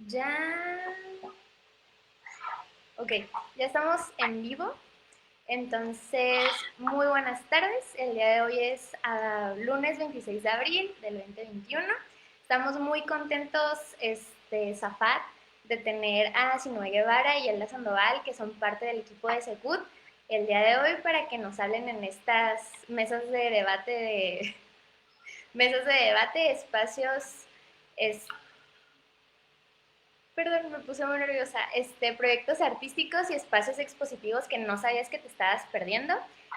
Ya. Ok, ya estamos en vivo. Entonces, muy buenas tardes. El día de hoy es lunes 26 de abril del 2021. Estamos muy contentos, Zafat, de tener a Sinoé Guevara y Elda Sandoval, que son parte del equipo de Secut, el día de hoy para que nos hablen en estas mesas de debate, espacios, perdón, me puse muy nerviosa. Proyectos artísticos y espacios expositivos que no sabías que te estabas perdiendo.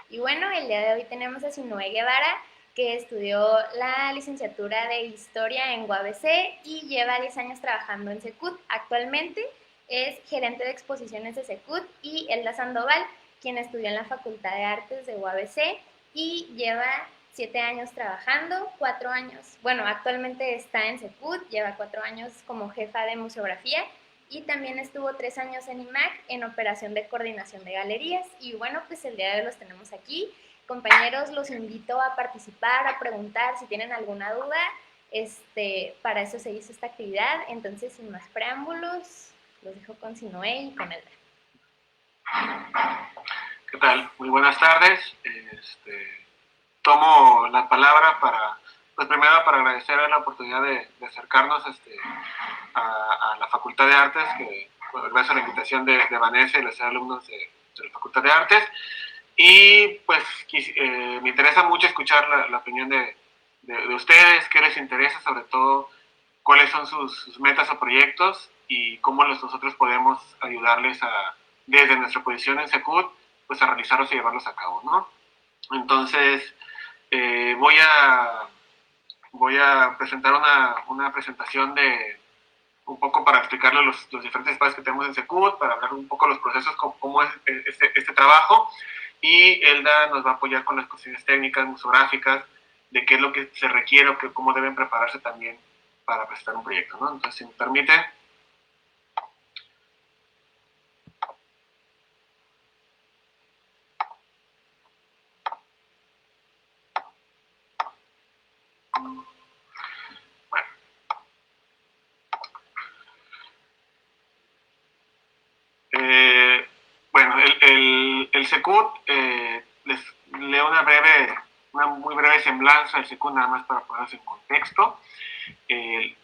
Y bueno, el día de hoy tenemos a Sinoé Guevara, que estudió la licenciatura de Historia en UABC y lleva 10 años trabajando en Secut. Actualmente es gerente de exposiciones de Secut, y Elda Sandoval, quien estudió en la Facultad de Artes de UABC y lleva 7 años trabajando, 4 años, bueno, actualmente está en Secut, lleva 4 años como jefa de museografía y también estuvo 3 años en IMAC en operación de coordinación de galerías. Y bueno, pues el día de hoy los tenemos aquí. Compañeros, los invito a participar, a preguntar si tienen alguna duda. Para eso se hizo esta actividad. Entonces, sin más preámbulos, los dejo con Sinoé y con Elda. ¿Qué tal? Muy buenas tardes. Tomo la palabra pues primero para agradecer la oportunidad de acercarnos a la Facultad de Artes, que gracias a la invitación de Vanessa y los alumnos de la Facultad de Artes. Y pues me interesa mucho escuchar la opinión de ustedes, qué les interesa, sobre todo cuáles son sus metas o proyectos y cómo nosotros podemos ayudarles desde nuestra posición en Secut, pues a realizarlos y llevarlos a cabo, ¿no? Entonces, voy a presentar una presentación de un poco para explicarles los diferentes espacios que tenemos en Secut, para hablar un poco de los procesos, cómo es este trabajo, y Elda nos va a apoyar con las cuestiones técnicas, museográficas, de qué es lo que se requiere o cómo deben prepararse también para presentar un proyecto, ¿no? Entonces, si me permite. Bueno, el Secut, les leo una muy breve semblanza del Secut, nada más para ponerse en contexto. El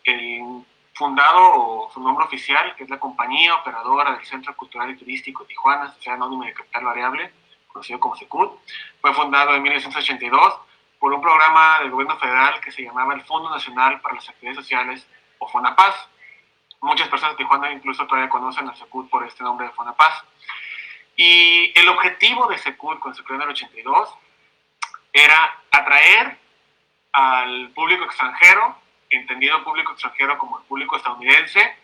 fundado, o su nombre oficial, que es la Compañía Operadora del Centro Cultural y Turístico de Tijuana, Sociedad Anónima de Capital Variable, conocido como Secut, fue fundado en 1982 por un programa del gobierno federal que se llamaba el Fondo Nacional para las Actividades Sociales, o FONAPAS. Muchas personas de Tijuana incluso todavía conocen a Secut por este nombre de FONAPAS. Y el objetivo de Secut, cuando se creó en el 82, era atraer al público extranjero, entendido público extranjero como el público estadounidense,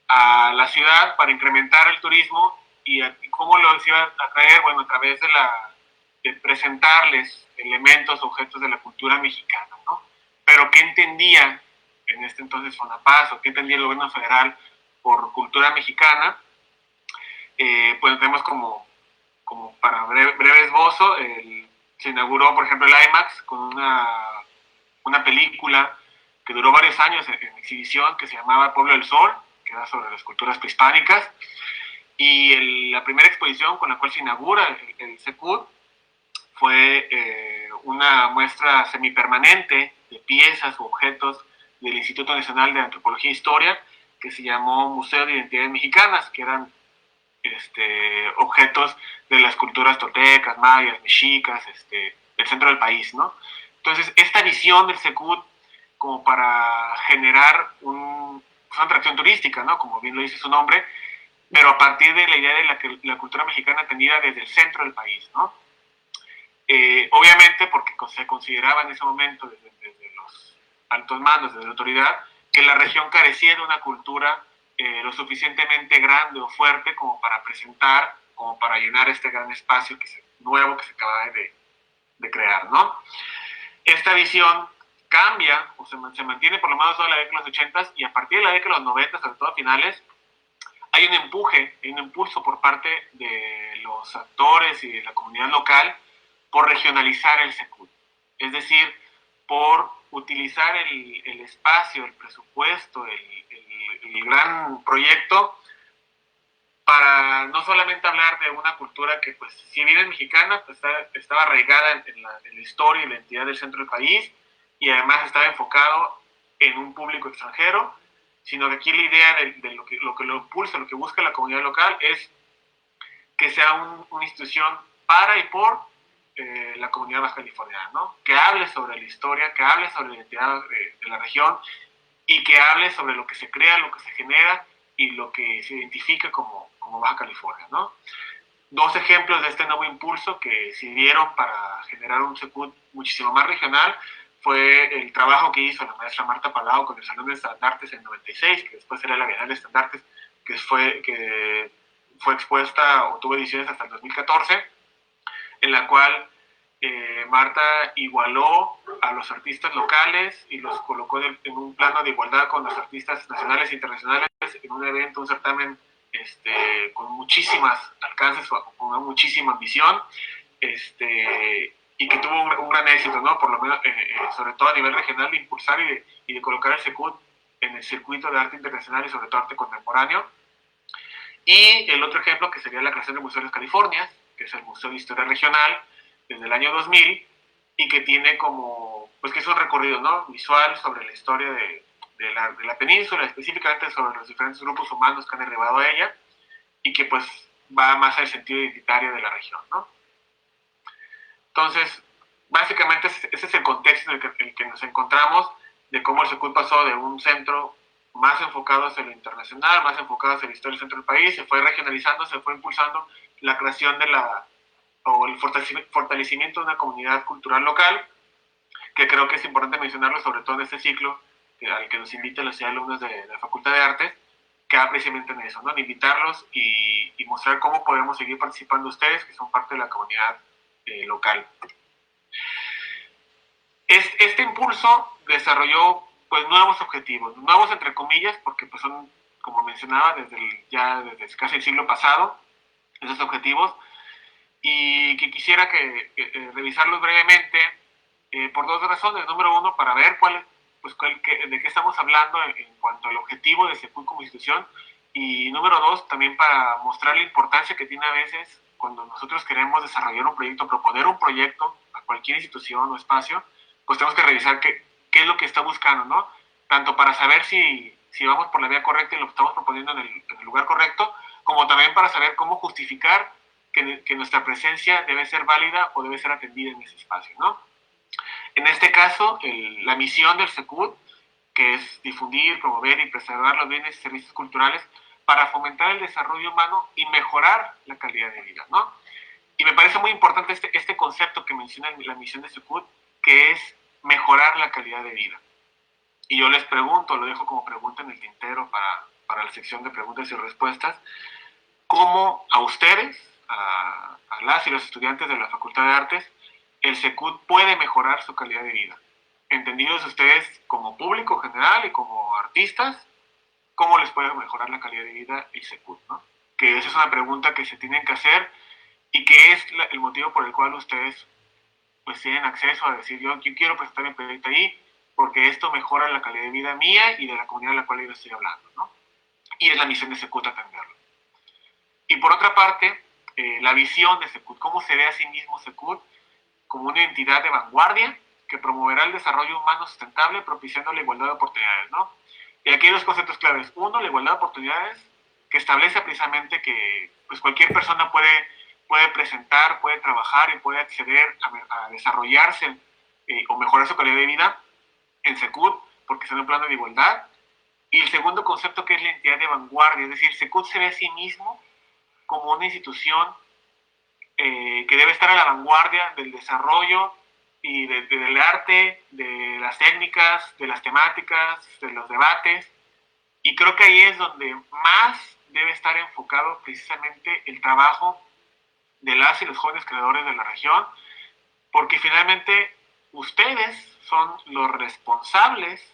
a la ciudad para incrementar el turismo. ¿Y cómo lo iba a atraer? Bueno, a través de presentarles elementos, objetos de la cultura mexicana, ¿no? Pero ¿qué entendía en este entonces FONAPAS, o qué entendía el gobierno federal por cultura mexicana? Pues tenemos como para breve esbozo, se inauguró, por ejemplo, el IMAX con una película que duró varios años en exhibición, que se llamaba Pueblo del Sol, que era sobre las culturas prehispánicas. Y la primera exposición con la cual se inaugura el Secut fue una muestra semipermanente de piezas u objetos del Instituto Nacional de Antropología e Historia, que se llamó Museo de Identidades Mexicanas, que eran objetos de las culturas toltecas, mayas, mexicas, del centro del país, ¿no? Entonces, esta visión del Secut como para generar una atracción turística, ¿no? Como bien lo dice su nombre, pero a partir de la idea de la cultura mexicana atendida desde el centro del país, ¿no? Obviamente porque se consideraba en ese momento desde los altos mandos, desde la autoridad, que la región carecía de una cultura lo suficientemente grande o fuerte como para presentar, como para llenar este gran espacio nuevo que se acaba de crear, ¿no? Esta visión cambia, o se mantiene por lo menos toda la década de los 80, y a partir de la década de los 90, sobre todo a finales, hay un empuje, hay un impulso por parte de los actores y de la comunidad local por regionalizar el Secut, es decir, por utilizar el espacio, el presupuesto, el gran proyecto para no solamente hablar de una cultura que, pues, si bien es mexicana, pues estaba arraigada en la historia y la identidad del centro del país, y además estaba enfocado en un público extranjero, sino que aquí la idea de lo que lo impulsa, lo que busca la comunidad local es que sea una institución para y por la comunidad baja californiana, ¿no? Que hable sobre la historia, que hable sobre la identidad de la región y que hable sobre lo que se crea, lo que se genera y lo que se identifica como Baja California, ¿no? Dos ejemplos de este nuevo impulso que sirvieron para generar un Secut muchísimo más regional fue el trabajo que hizo la maestra Marta Palau con el Salón de Estandartes en 96, que después era la Bienal de Estandartes, que fue expuesta o tuvo ediciones hasta el 2014, en la cual Marta igualó a los artistas locales y los colocó en un plano de igualdad con los artistas nacionales e internacionales en un evento, un certamen con muchísimas alcances, con una muchísima ambición, y que tuvo un gran éxito, ¿no? Por lo menos, sobre todo a nivel regional, de impulsar y de colocar el Secut en el circuito de arte internacional y sobre todo arte contemporáneo. Y el otro ejemplo que sería la creación del Museo de las Californias, que es el Museo de Historia Regional, desde el año 2000, y que tiene como, pues que es un recorrido, ¿no?, visual sobre la historia de la península, específicamente sobre los diferentes grupos humanos que han arribado a ella, y que pues va más al sentido identitario de la región, ¿no? Entonces, básicamente ese es el contexto en el que nos encontramos, de cómo el Secut pasó de un centro más enfocado hacia lo internacional, más enfocado hacia la historia del centro del país, se fue regionalizando, se fue impulsando la creación o el fortalecimiento de una comunidad cultural local, que creo que es importante mencionarlo, sobre todo en este ciclo al que nos invitan los alumnos de la Facultad de Artes, que va precisamente en eso, ¿no?, de invitarlos y mostrar cómo podemos seguir participando ustedes, que son parte de la comunidad local. Este impulso desarrolló pues nuevos objetivos, nuevos entre comillas, porque pues son, como mencionaba, desde casi el siglo pasado, esos objetivos, y que quisiera revisarlos brevemente por dos razones. Número uno, para ver de qué estamos hablando en cuanto al objetivo de Secut como institución, y número dos, también para mostrar la importancia que tiene a veces cuando nosotros queremos desarrollar un proyecto, proponer un proyecto a cualquier institución o espacio, pues tenemos que revisar qué es lo que está buscando, ¿no? Tanto para saber si vamos por la vía correcta y lo estamos proponiendo en el lugar correcto, como también para saber cómo justificar que nuestra presencia debe ser válida o debe ser atendida en ese espacio, ¿no? En este caso, la misión del Secut, que es difundir, promover y preservar los bienes y servicios culturales para fomentar el desarrollo humano y mejorar la calidad de vida, ¿no? Y me parece muy importante este concepto que menciona la misión de Secut, que es mejorar la calidad de vida. Y yo les pregunto, lo dejo como pregunta en el tintero para la sección de preguntas y respuestas, ¿cómo a ustedes, a las y los estudiantes de la Facultad de Artes, el Secut puede mejorar su calidad de vida? Entendidos ustedes como público general y como artistas, ¿cómo les puede mejorar la calidad de vida el Secut, ¿no? Que esa es una pregunta que se tienen que hacer y que es el motivo por el cual ustedes pues tienen acceso a decir, yo quiero presentar mi proyecto ahí porque esto mejora la calidad de vida mía y de la comunidad a la cual yo estoy hablando, ¿no? Y es la misión de Secut atenderlo. Y por otra parte, la visión de Secut, cómo se ve a sí mismo Secut como una entidad de vanguardia que promoverá el desarrollo humano sustentable propiciando la igualdad de oportunidades, ¿no? Y aquí hay dos conceptos claves. Uno, la igualdad de oportunidades, que establece precisamente que pues, cualquier persona puede presentar, puede trabajar y puede acceder a desarrollarse o mejorar su calidad de vida en Secut, porque está en un plano de igualdad. Y el segundo concepto, que es la entidad de vanguardia, es decir, Secut se ve a sí mismo como una institución que debe estar a la vanguardia del desarrollo y del arte, de las técnicas, de las temáticas, de los debates. Y creo que ahí es donde más debe estar enfocado precisamente el trabajo de las y los jóvenes creadores de la región, porque finalmente ustedes son los responsables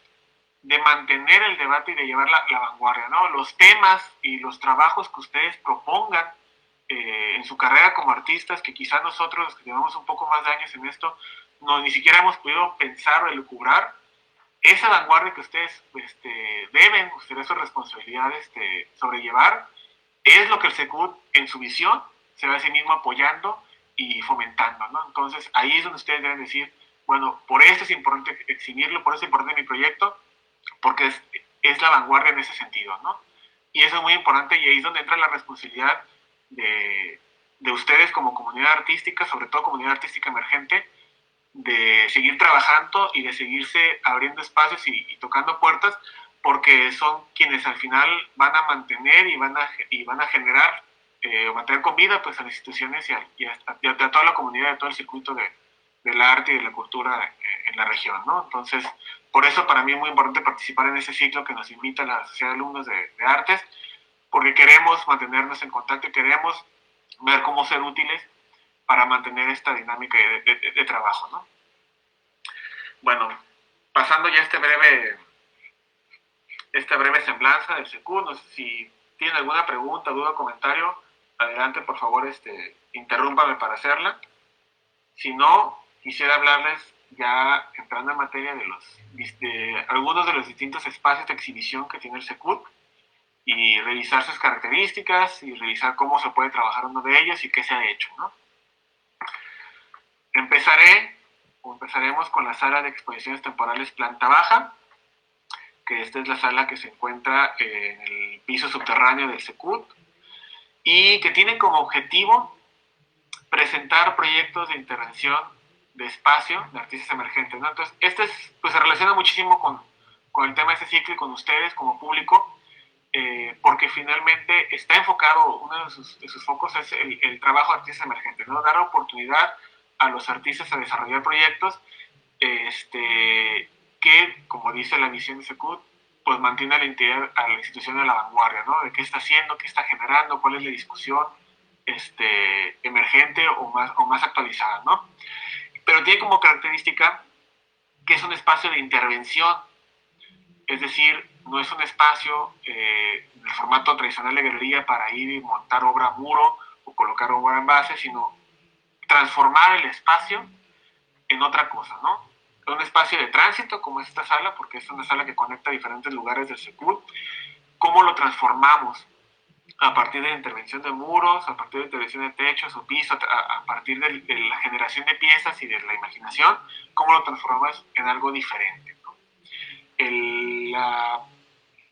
de mantener el debate y de llevar la vanguardia, ¿no? Los temas y los trabajos que ustedes propongan en su carrera como artistas, que quizás nosotros, los que llevamos un poco más de años en esto, ni siquiera hemos podido pensar o elucubrar, esa vanguardia que ustedes ustedes su responsabilidad sobrellevar, es lo que el SECUT en su visión se va a sí mismo apoyando y fomentando, ¿no? Entonces ahí es donde ustedes deben decir, bueno, por esto es importante exhibirlo, por eso es importante mi proyecto, porque es la vanguardia en ese sentido, ¿no? Y eso es muy importante y ahí es donde entra la responsabilidad de ustedes como comunidad artística, sobre todo comunidad artística emergente, de seguir trabajando y de seguirse abriendo espacios y tocando puertas, porque son quienes al final van a mantener y van a generar o mantener con vida pues, a las instituciones y a toda la comunidad, a todo el circuito del arte y de la cultura en la región, ¿no? Entonces, por eso para mí es muy importante participar en ese ciclo que nos invita a la Sociedad de Alumnos de Artes, porque queremos mantenernos en contacto y queremos ver cómo ser útiles para mantener esta dinámica de trabajo, ¿no? Bueno, pasando ya esta breve semblanza del SECUT, no sé si tienen alguna pregunta, duda o comentario, adelante, por favor, interrúmpame para hacerla. Si no, quisiera hablarles ya entrando en materia de algunos de los distintos espacios de exhibición que tiene el SECUT y revisar sus características y revisar cómo se puede trabajar uno de ellos y qué se ha hecho, ¿no? Empezaremos con la sala de exposiciones temporales planta baja, que esta es la sala que se encuentra en el piso subterráneo del SECUT y que tiene como objetivo presentar proyectos de intervención de espacio de artistas emergentes, ¿no? Entonces, pues, se relaciona muchísimo con el tema de este ciclo y con ustedes como público, porque finalmente está enfocado, uno de sus focos es el trabajo de artistas emergentes, ¿no? Dar oportunidad a los artistas a desarrollar proyectos que, como dice la misión de SECUT, pues mantiene a la institución a la vanguardia, ¿no? De qué está haciendo, qué está generando, cuál es la discusión emergente o más actualizada, ¿no? Pero tiene como característica que es un espacio de intervención, es decir, no es un espacio del formato tradicional de galería para ir y montar obra a muro o colocar obra en base, sino transformar el espacio en otra cosa, ¿no? Un espacio de tránsito como es esta sala, porque es una sala que conecta diferentes lugares del SECUT. ¿Cómo lo transformamos? A partir de la intervención de muros, a partir de la intervención de techos o pisos, a partir de la generación de piezas y de la imaginación, ¿cómo lo transformamos en algo diferente, ¿no?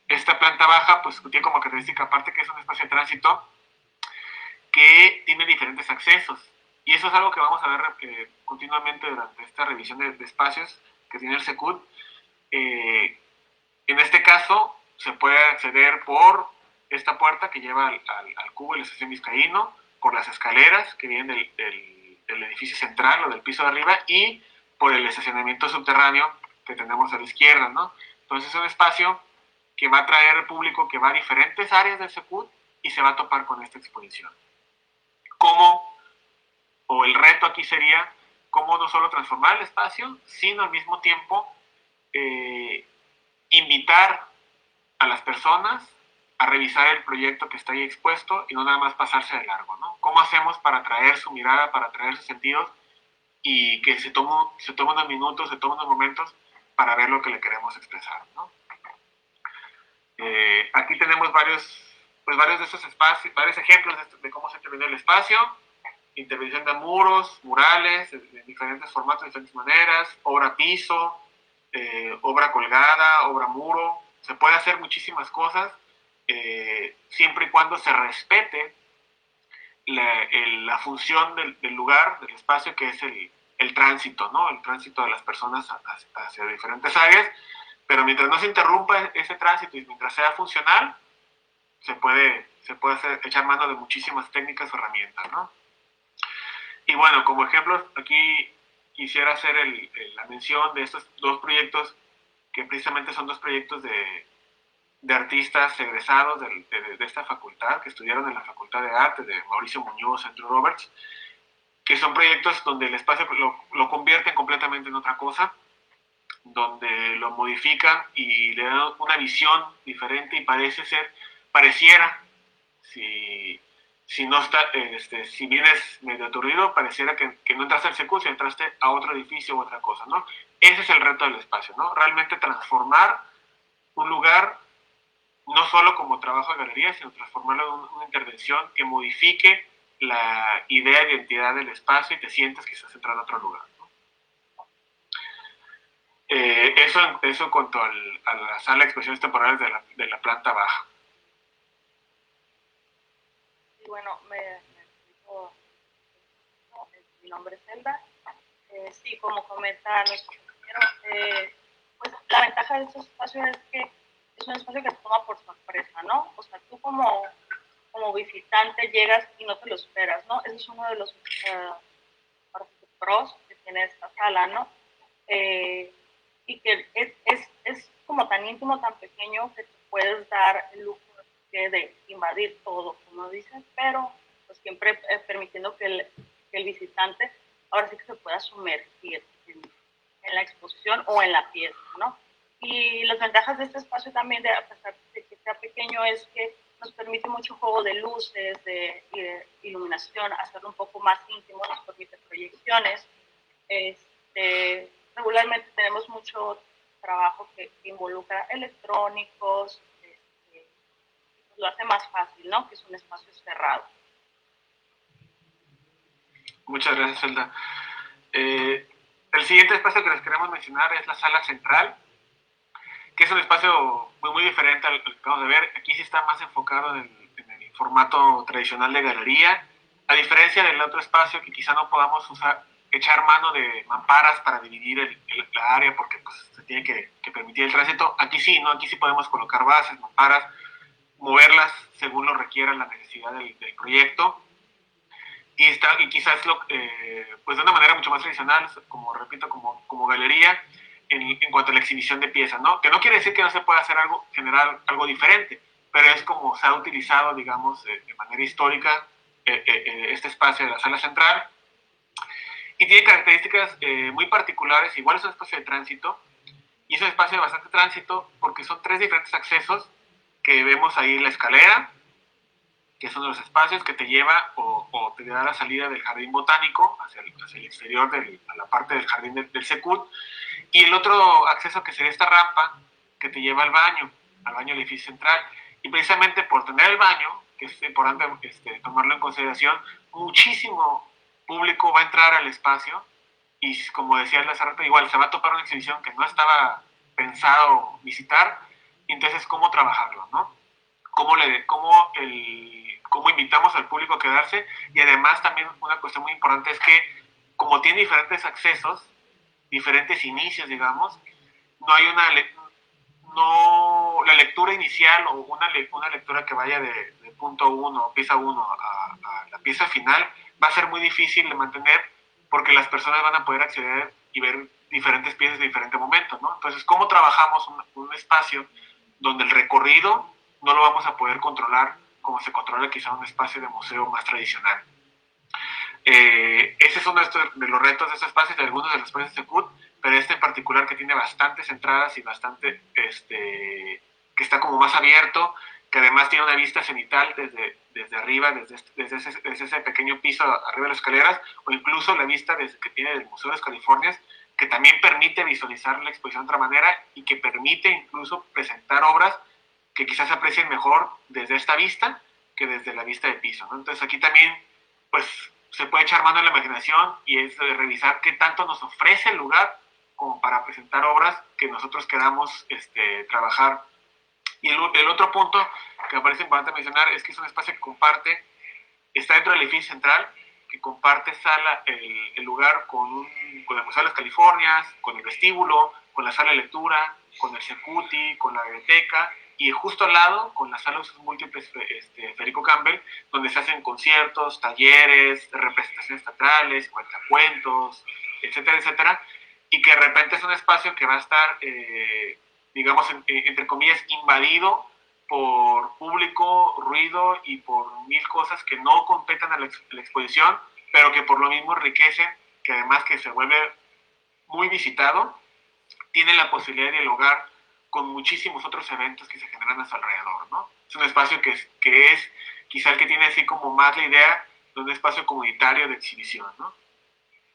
Esta planta baja pues tiene como característica aparte que es un espacio de tránsito que tiene diferentes accesos. Y eso es algo que vamos a ver continuamente durante esta revisión de espacios que tiene el SECUT. En este caso, se puede acceder por esta puerta que lleva al cubo de la estación Vizcaíno, por las escaleras que vienen del edificio central o del piso de arriba y por el estacionamiento subterráneo que tenemos a la izquierda, ¿no? Entonces es un espacio que va a traer público que va a diferentes áreas del SECUT y se va a topar con esta exposición. El reto aquí sería cómo no solo transformar el espacio, sino al mismo tiempo invitar a las personas a revisar el proyecto que está ahí expuesto y no nada más pasarse de largo, ¿no? ¿Cómo hacemos para atraer su mirada, para atraer sus sentidos y que se tome unos minutos, se tome unos momentos para ver lo que le queremos expresar, ¿no? Aquí tenemos varios de esos espacios, varios ejemplos de cómo se interviene el espacio. Intervención de muros, murales, de diferentes formatos, de diferentes maneras, obra piso, obra colgada, obra muro. Se puede hacer muchísimas cosas siempre y cuando se respete la función del lugar, del espacio, que es el tránsito, ¿no? El tránsito de las personas hacia diferentes áreas, pero mientras no se interrumpa ese tránsito y mientras sea funcional, se puede echar mano de muchísimas técnicas o herramientas, ¿no? Y bueno, como ejemplo, aquí quisiera hacer la mención de estos dos proyectos, que precisamente son dos proyectos de artistas egresados de esta facultad, que estudiaron en la Facultad de Arte de Mauricio Muñoz, Andrew Roberts, que son proyectos donde el espacio lo convierten completamente en otra cosa, donde lo modifican y le dan una visión diferente y pareciera, si si no está, si vienes medio aturdido, pareciera que no entraste al Secut, si entraste a otro edificio u otra cosa, ¿no? Ese es el reto del espacio, ¿no? Realmente transformar un lugar no solo como trabajo de galería, sino transformarlo en una intervención que modifique la idea de identidad del espacio y te sientes que estás entrando a otro lugar, ¿no? Eso en cuanto a la sala de exposiciones temporales de la planta baja. Y bueno, explico, mi nombre es Zelda. Sí, como comenta nuestro compañero, pues la ventaja de estos espacios es que es un espacio que te toma por sorpresa, ¿no? O sea, tú como visitante llegas y no te lo esperas, ¿no? Ese es uno de los pros que tiene esta sala, ¿no? Y que es como tan íntimo, tan pequeño, que te puedes dar el lujo de invadir todo, como dicen, pero pues siempre permitiendo que el visitante ahora sí que se pueda sumergir en la exposición o en la pieza, ¿no? Y las ventajas de este espacio también, a pesar de que sea pequeño, es que nos permite mucho juego de luces, de iluminación, hacerlo un poco más íntimo, nos permite proyecciones. Regularmente tenemos mucho trabajo que involucra electrónicos, lo hace más fácil, ¿no? Que es un espacio cerrado. Muchas gracias, Zelda. El siguiente espacio que les queremos mencionar es la sala central, que es un espacio muy diferente al que acabamos de ver. Aquí sí está más enfocado en el formato tradicional de galería, a diferencia del otro espacio que quizá no podamos echar mano de mamparas para dividir la área porque pues, se tiene que permitir el tránsito. Aquí sí, ¿no? Aquí sí podemos colocar bases, mamparas, moverlas según lo requiera la necesidad del proyecto. Y quizás pues de una manera mucho más tradicional, como repito, como galería, en cuanto a la exhibición de piezas, ¿no? Que no quiere decir que no se pueda hacer generar algo diferente, pero es como se ha utilizado, digamos, de manera histórica este espacio de la sala central, y tiene características muy particulares. Igual es un espacio de tránsito, y es un espacio de bastante tránsito porque son 3 diferentes accesos que vemos ahí: la escalera, que son los espacios que te lleva o te da la salida del jardín botánico hacia el exterior, a la parte del jardín del Secut, y el otro acceso que sería esta rampa que te lleva al baño del edificio central. Y precisamente por tener el baño, que es importante tomarlo en consideración, muchísimo público va a entrar al espacio y, como decía hace rato, igual se va a topar una exhibición que no estaba pensado visitar, y entonces cómo trabajarlo, ¿no? Cómo invitamos al público a quedarse. Y además también una cuestión muy importante es que como tiene diferentes accesos, diferentes inicios, digamos, no hay la lectura inicial o una lectura que vaya de punto 1, pieza 1 a la pieza final, va a ser muy difícil de mantener porque las personas van a poder acceder y ver diferentes piezas de diferentes momentos, ¿no? Entonces, ¿cómo trabajamos un espacio donde el recorrido no lo vamos a poder controlar como se controla quizá un espacio de museo más tradicional? Ese es uno de los retos de estos espacios, de algunos de los espacios de CUT, pero este en particular, que tiene bastantes entradas y bastante, que está como más abierto, que además tiene una vista cenital desde arriba, desde ese pequeño piso arriba de las escaleras, o incluso la vista que tiene del Museo de las Californias, que también permite visualizar la exposición de otra manera y que permite incluso presentar obras que quizás se aprecien mejor desde esta vista que desde la vista de piso, ¿no? Entonces aquí también, pues, se puede echar mano a la imaginación y es de revisar qué tanto nos ofrece el lugar como para presentar obras que nosotros queramos trabajar. Y el otro punto que me parece importante mencionar es que es un espacio que está dentro del edificio central, que comparte el lugar con el Museo de las Californias, con el vestíbulo, con la sala de lectura, con el Secuti, con la biblioteca, y justo al lado con la sala de usos múltiples Federico Campbell, donde se hacen conciertos, talleres, representaciones teatrales, cuentacuentos, etcétera, etcétera, y que de repente es un espacio que va a estar, digamos, entre comillas, invadido por público, ruido y por mil cosas que no competen a la exposición, pero que por lo mismo enriquecen, que además que se vuelve muy visitado, tiene la posibilidad de dialogar con muchísimos otros eventos que se generan a su alrededor, ¿no? Es un espacio que es quizá el que tiene así como más la idea de un espacio comunitario de exhibición, ¿no?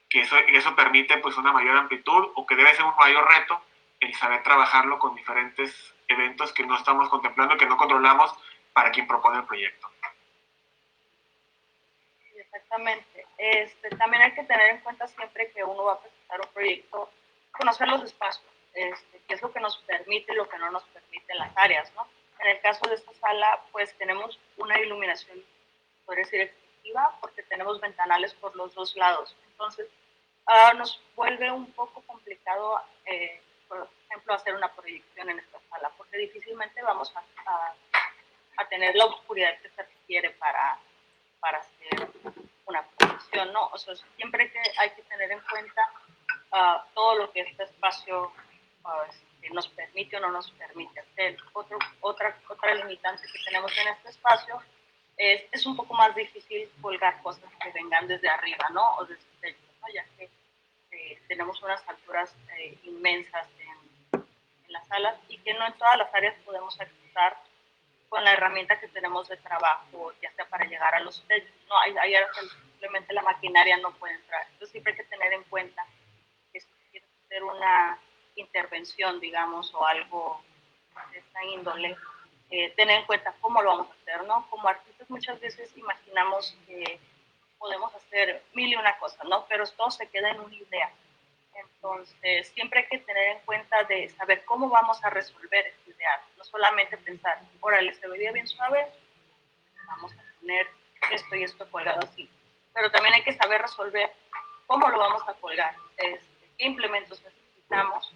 Que eso permite pues una mayor amplitud, o que debe ser un mayor reto el saber trabajarlo con diferentes eventos que no estamos contemplando, que no controlamos para quien propone el proyecto. Exactamente. También hay que tener en cuenta siempre que uno va a presentar un proyecto, conocer los espacios, qué es lo que nos permite y lo que no nos permite en las áreas, ¿no? En el caso de esta sala, pues tenemos una iluminación, podría decir, excesiva, porque tenemos ventanales por los dos lados. Entonces, nos vuelve un poco complicado, por ejemplo, hacer una proyección en esta sala, porque difícilmente vamos a tener la oscuridad que se requiere para hacer una proyección, ¿no? O sea, siempre hay que tener en cuenta todo lo que este espacio nos permite o no nos permite hacer. Otra limitante que tenemos en este espacio es un poco más difícil colgar cosas que vengan desde arriba, ¿no? O desde el techo, ¿no? Ya que tenemos unas alturas inmensas en las salas, y que no en todas las áreas podemos accesar con la herramienta que tenemos de trabajo, ya sea para llegar a los techos, ¿no? Hay áreas que simplemente la maquinaria no puede entrar. Entonces siempre hay que tener en cuenta que si quieres hacer una intervención, digamos, o algo de esta índole, tener en cuenta cómo lo vamos a hacer, ¿no? Como artistas muchas veces imaginamos que podemos hacer mil y una cosas, ¿no? Pero todo se queda en una idea. Entonces, siempre hay que tener en cuenta de saber cómo vamos a resolver esta idea. No solamente pensar, órale, se vería bien suave, vamos a poner esto y esto colgado así. Pero también hay que saber resolver cómo lo vamos a colgar, qué implementos necesitamos,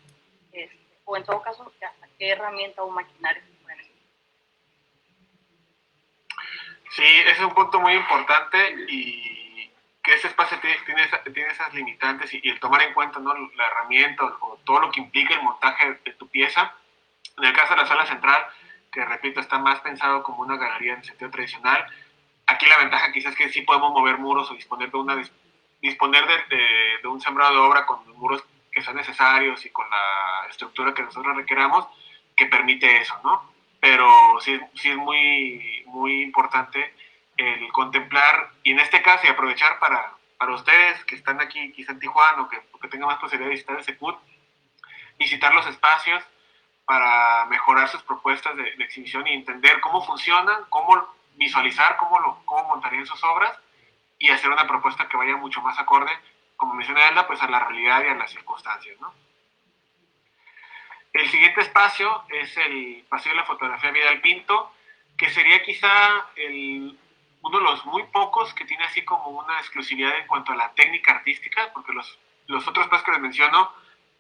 o en todo caso, hasta qué herramienta o maquinaria se pueden necesitar. Sí, ese es un punto muy importante, y que ese espacio tiene esas limitantes, y el tomar en cuenta, ¿no?, la herramienta o todo lo que implica el montaje de tu pieza. En el caso de la sala central, que repito, está más pensado como una galería en sentido tradicional, aquí la ventaja quizás es que sí podemos mover muros o disponer de un sembrado de obra con los muros que sean necesarios y con la estructura que nosotros requeramos, que permite eso, ¿no? Pero sí es muy, muy importante el contemplar, y en este caso, y aprovechar para ustedes que están aquí quizá en Tijuana, o que tengan más posibilidad de visitar el Secut, visitar los espacios para mejorar sus propuestas de exhibición y entender cómo funcionan, cómo visualizar, cómo montarían sus obras, y hacer una propuesta que vaya mucho más acorde, como menciona Elda, pues a la realidad y a las circunstancias, ¿no? El siguiente espacio es el Paseo de la Fotografía Vidal Pinto, que sería quizá uno de los muy pocos que tiene así como una exclusividad en cuanto a la técnica artística, porque los otros espacios que les menciono,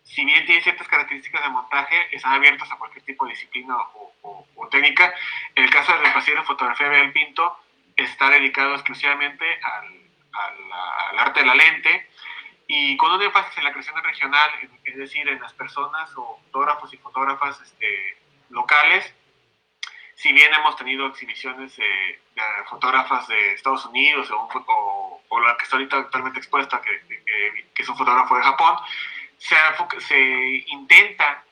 si bien tienen ciertas características de montaje, están abiertos a cualquier tipo de disciplina o técnica. En el caso del Paseo de la Fotografía Vidal Pinto, está dedicado exclusivamente al arte de la lente, y con un énfasis en la creación regional, es decir, en las personas o fotógrafos y fotógrafas locales. Si bien hemos tenido exhibiciones de fotógrafas de Estados Unidos o la que está ahorita actualmente expuesta, que es un fotógrafo de Japón, se intenta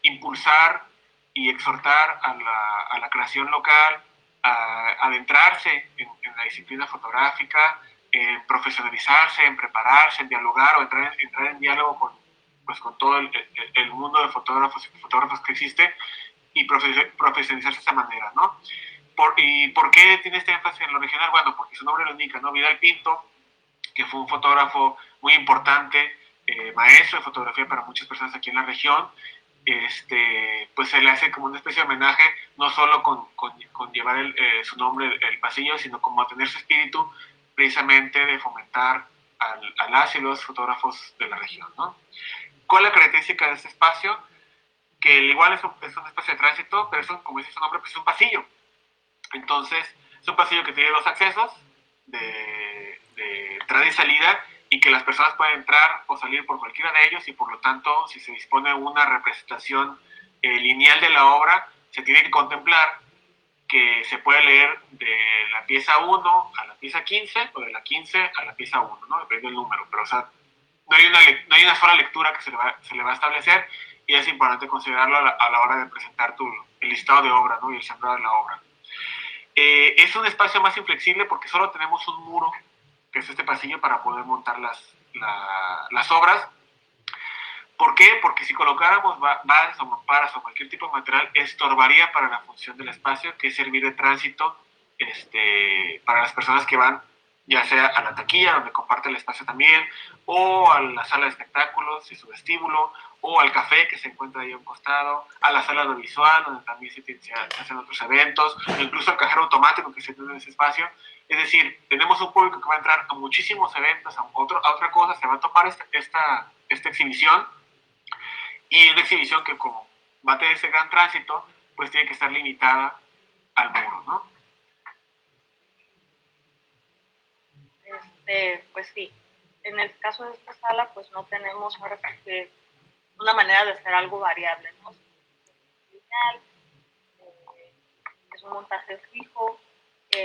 impulsar y exhortar a la creación local, a adentrarse en la disciplina fotográfica, en profesionalizarse, en prepararse, en dialogar o entrar en diálogo con todo el mundo de fotógrafos y fotógrafas que existe, y profesionalizarse de esa manera, ¿no? ¿Y por qué tiene este énfasis en lo regional? Bueno, porque su nombre lo indica, ¿no? Vidal Pinto, que fue un fotógrafo muy importante, maestro de fotografía para muchas personas aquí en la región, pues se le hace como una especie de homenaje, no solo con llevar su nombre el pasillo, sino como tener su espíritu precisamente de fomentar a las y los fotógrafos de la región, ¿no? ¿Cuál es la característica de este espacio? Que igual es un espacio de tránsito, pero como dice su nombre, pues es un pasillo. Entonces, es un pasillo que tiene dos accesos de entrada y salida, y que las personas pueden entrar o salir por cualquiera de ellos, y por lo tanto, si se dispone de una representación lineal de la obra, se tiene que contemplar que se puede leer de la pieza 1 a la pieza 15, o de la 15 a la pieza 1, ¿no? Depende del número, pero o sea, no hay una sola lectura que se le va a establecer, y es importante considerarlo a la hora de presentar el listado de obra, ¿no?, y el sembrado de la obra. Es un espacio más inflexible porque solo tenemos un muro, que es este pasillo, para poder montar las obras. ¿Por qué? Porque si colocáramos bases o mamparas o cualquier tipo de material, estorbaría para la función del espacio, que es servir de tránsito para las personas que van, ya sea a la taquilla, donde comparte el espacio también, o a la sala de espectáculos y su vestíbulo, o al café que se encuentra ahí a un costado, a la sala audiovisual, donde también se hacen otros eventos, o incluso al cajero automático que se tiene en ese espacio. Es decir, tenemos un público que va a entrar a muchísimos eventos, a otra cosa, se va a topar esta exhibición, y una exhibición que, como va a tener ese gran tránsito, pues tiene que estar limitada al muro, ¿no? Pues sí, en el caso de esta sala, pues no tenemos ahora que una manera de hacer algo variable, ¿no? Es un montaje fijo,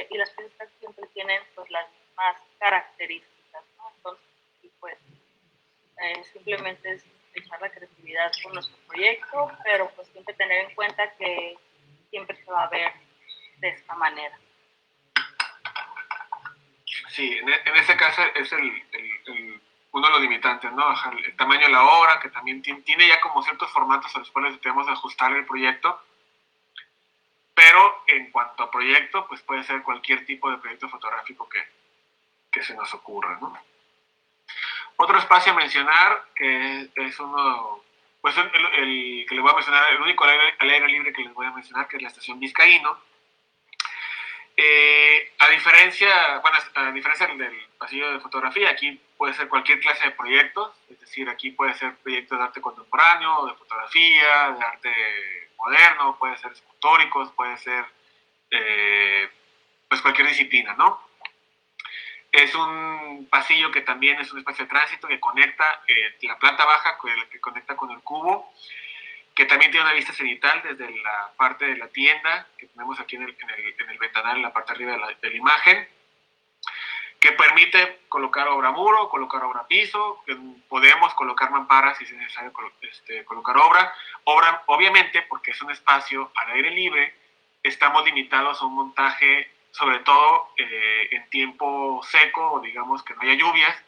y las piezas siempre tienen pues las mismas características, ¿no? Entonces, pues simplemente es echar la creatividad con nuestro proyecto, pero pues siempre tener en cuenta que siempre se va a ver de esta manera. Sí, en este caso es uno de los limitantes, ¿no? El tamaño de la obra, que también tiene ya como ciertos formatos a los cuales debemos ajustar el proyecto, pero en cuanto a proyecto, pues puede ser cualquier tipo de proyecto fotográfico que se nos ocurra, ¿no? Otro espacio a mencionar, que es uno, pues el que les voy a mencionar, el único al aire libre que les voy a mencionar, que es la estación Vizcaíno. A diferencia del pasillo de fotografía, aquí puede ser cualquier clase de proyectos, es decir, aquí puede ser proyectos de arte contemporáneo, de fotografía, de arte moderno, puede ser escultóricos, puede ser pues cualquier disciplina, ¿no? Es un pasillo que también es un espacio de tránsito que conecta la planta baja, que conecta con el cubo, que también tiene una vista cenital desde la parte de la tienda que tenemos aquí en el ventanal, en la parte de arriba de la imagen, que permite colocar obra muro, colocar obra piso, que podemos colocar mamparas si es necesario colocar obra. Obviamente, porque es un espacio al aire libre, estamos limitados a un montaje, sobre todo en tiempo seco, o digamos que no haya lluvias,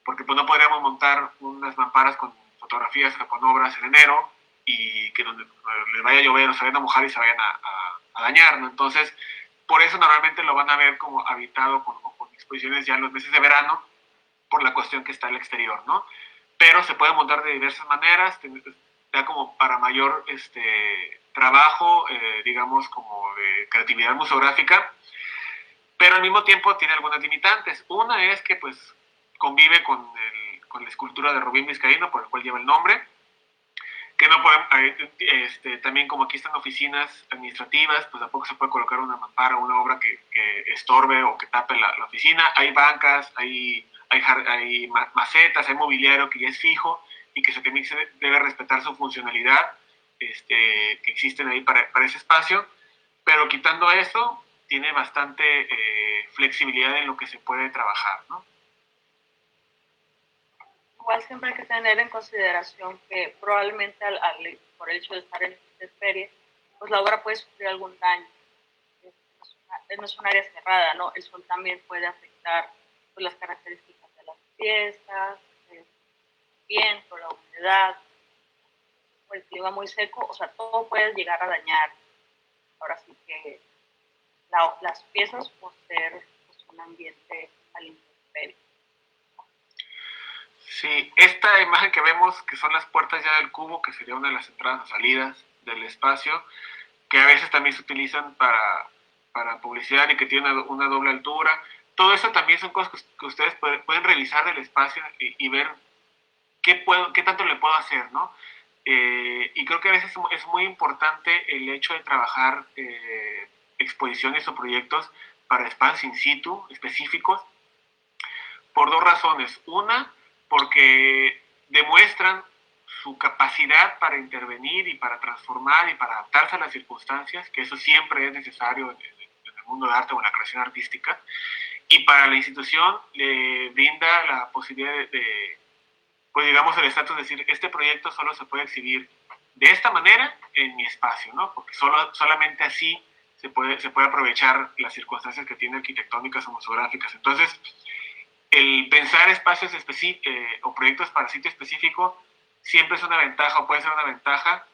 porque pues no podríamos montar unas mamparas con fotografías o con obras en enero y que donde les vaya a llover o se vayan a mojar y se vayan a dañar, ¿no? Entonces, por eso normalmente lo van a ver como habitado con exposiciones ya en los meses de verano, por la cuestión que está al exterior, ¿no? Pero se puede montar de diversas maneras, ya como para mayor trabajo, digamos, como de creatividad museográfica, pero al mismo tiempo tiene algunas limitantes. Una es que pues convive con la escultura de Rubín Vizcaíno, por el cual lleva el nombre, que no pueden, también como aquí están oficinas administrativas, pues tampoco se puede colocar una mampara o una obra que estorbe o que tape la oficina. Hay bancas, hay macetas, hay mobiliario que ya es fijo y que se debe respetar su funcionalidad que existen ahí para ese espacio, pero quitando eso, tiene bastante flexibilidad en lo que se puede trabajar, ¿no? Igual siempre hay que tener en consideración que probablemente por el hecho de estar en intemperie, pues la obra puede sufrir algún daño. No es un área cerrada, ¿no? El sol también puede afectar pues, las características de las piezas, el viento, la humedad, o el clima muy seco, o sea, todo puede llegar a dañar. Ahora sí que las piezas por ser pues, un ambiente al intemperie. Sí, esta imagen que vemos, que son las puertas ya del cubo, que sería una de las entradas o salidas del espacio, que a veces también se utilizan para publicidad y que tiene una doble altura. Todo eso también son cosas que ustedes pueden revisar del espacio y ver qué tanto le puedo hacer, ¿no? Y creo que a veces es muy importante el hecho de trabajar exposiciones o proyectos para espacios in situ específicos, por dos razones. Una, porque demuestran su capacidad para intervenir y para transformar y para adaptarse a las circunstancias, que eso siempre es necesario en el mundo de arte o en la creación artística, y para la institución le brinda la posibilidad pues digamos, el estatus de decir, este proyecto solo se puede exhibir de esta manera en mi espacio, ¿no? Porque solamente así se puede aprovechar las circunstancias que tiene arquitectónicas o museográficas. Entonces, el pensar espacios o proyectos para sitio específico siempre es una ventaja o puede ser una ventaja.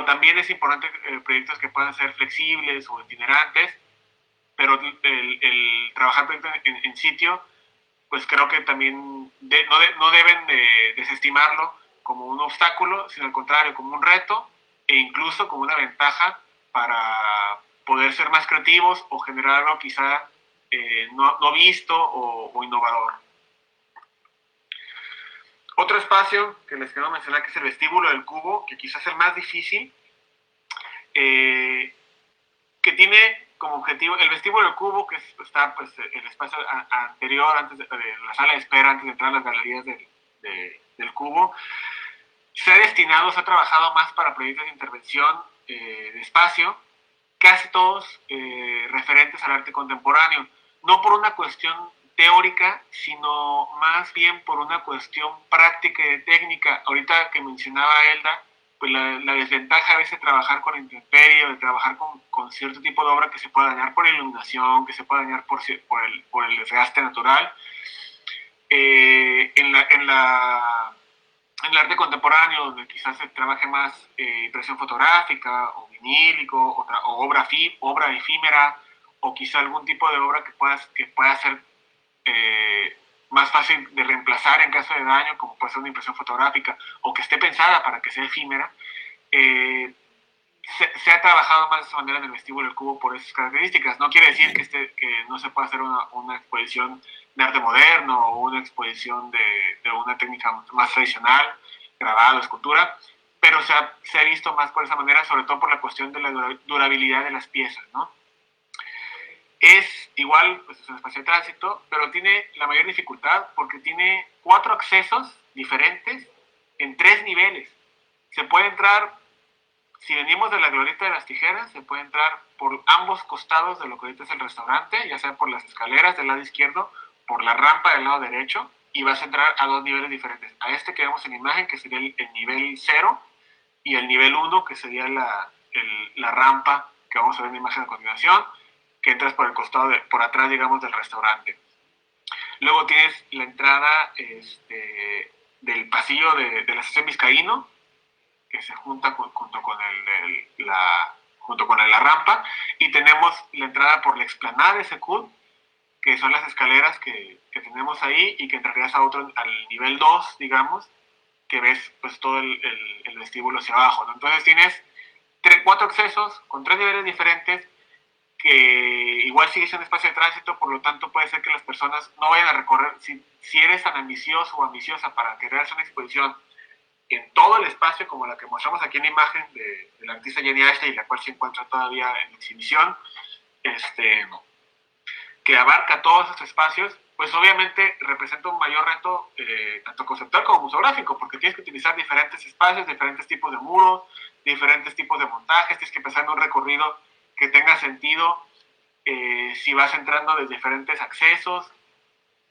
También es importante proyectos que puedan ser flexibles o itinerantes, pero el trabajar proyectos en sitio, pues creo que también no deben desestimarlo como un obstáculo, sino al contrario, como un reto e incluso como una ventaja para poder ser más creativos o generar algo quizá no visto o innovador. Otro espacio que les quiero mencionar, que es el vestíbulo del cubo, que quizás es el más difícil, que tiene como objetivo el vestíbulo del cubo, que está pues, el espacio anterior, antes de la sala de espera, antes de entrar a las galerías del cubo. Se ha destinado, se ha trabajado más para proyectos de intervención de espacio, casi todos referentes al arte contemporáneo, no por una cuestión teórica, sino más bien por una cuestión práctica y de técnica. Ahorita que mencionaba Elda, pues la desventaja a veces de trabajar con intemperie, de trabajar con cierto tipo de obra que se puede dañar por iluminación, que se puede dañar por el desgaste natural. En el arte contemporáneo, donde quizás se trabaje más impresión fotográfica o vinílico o obra efímera, o quizá algún tipo de obra que pueda ser más fácil de reemplazar en caso de daño, como puede ser una impresión fotográfica, o que esté pensada para que sea efímera, se ha trabajado más de esa manera en el vestíbulo del cubo por esas características. No quiere decir que no se pueda hacer una exposición de arte moderno o una exposición de una técnica más tradicional, grabado, escultura, pero se ha visto más por esa manera, sobre todo por la cuestión de la durabilidad de las piezas, ¿no? Es igual, pues es un espacio de tránsito, pero tiene la mayor dificultad porque tiene 4 accesos diferentes en 3 niveles. Se puede entrar, si venimos de la Glorieta de las Tijeras, se puede entrar por ambos costados de lo que ahorita es el restaurante, ya sea por las escaleras del lado izquierdo, por la rampa del lado derecho, y vas a entrar a 2 niveles diferentes. A este que vemos en la imagen, que sería el nivel 0, y el nivel 1, que sería la rampa que vamos a ver en la imagen a continuación, que entras por el costado, por atrás, digamos, del restaurante. Luego tienes la entrada del pasillo de la estación Vizcaíno, que se junta junto con la rampa, y tenemos la entrada por la explanada de Secut, que son las escaleras que tenemos ahí, y que entrarías al nivel 2, digamos, que ves pues todo el vestíbulo hacia abajo, ¿no? Entonces tienes 4 accesos con 3 niveles diferentes, que igual sigue siendo un espacio de tránsito, por lo tanto puede ser que las personas no vayan a recorrer, si eres tan ambicioso o ambiciosa para querer hacer una exposición en todo el espacio, como la que mostramos aquí en la imagen de la artista Jenny Ashley, la cual se encuentra todavía en exhibición, que abarca todos estos espacios, pues obviamente representa un mayor reto, tanto conceptual como museográfico, porque tienes que utilizar diferentes espacios, diferentes tipos de muros, diferentes tipos de montajes, tienes que pensar en un recorrido que tenga sentido si vas entrando desde diferentes accesos,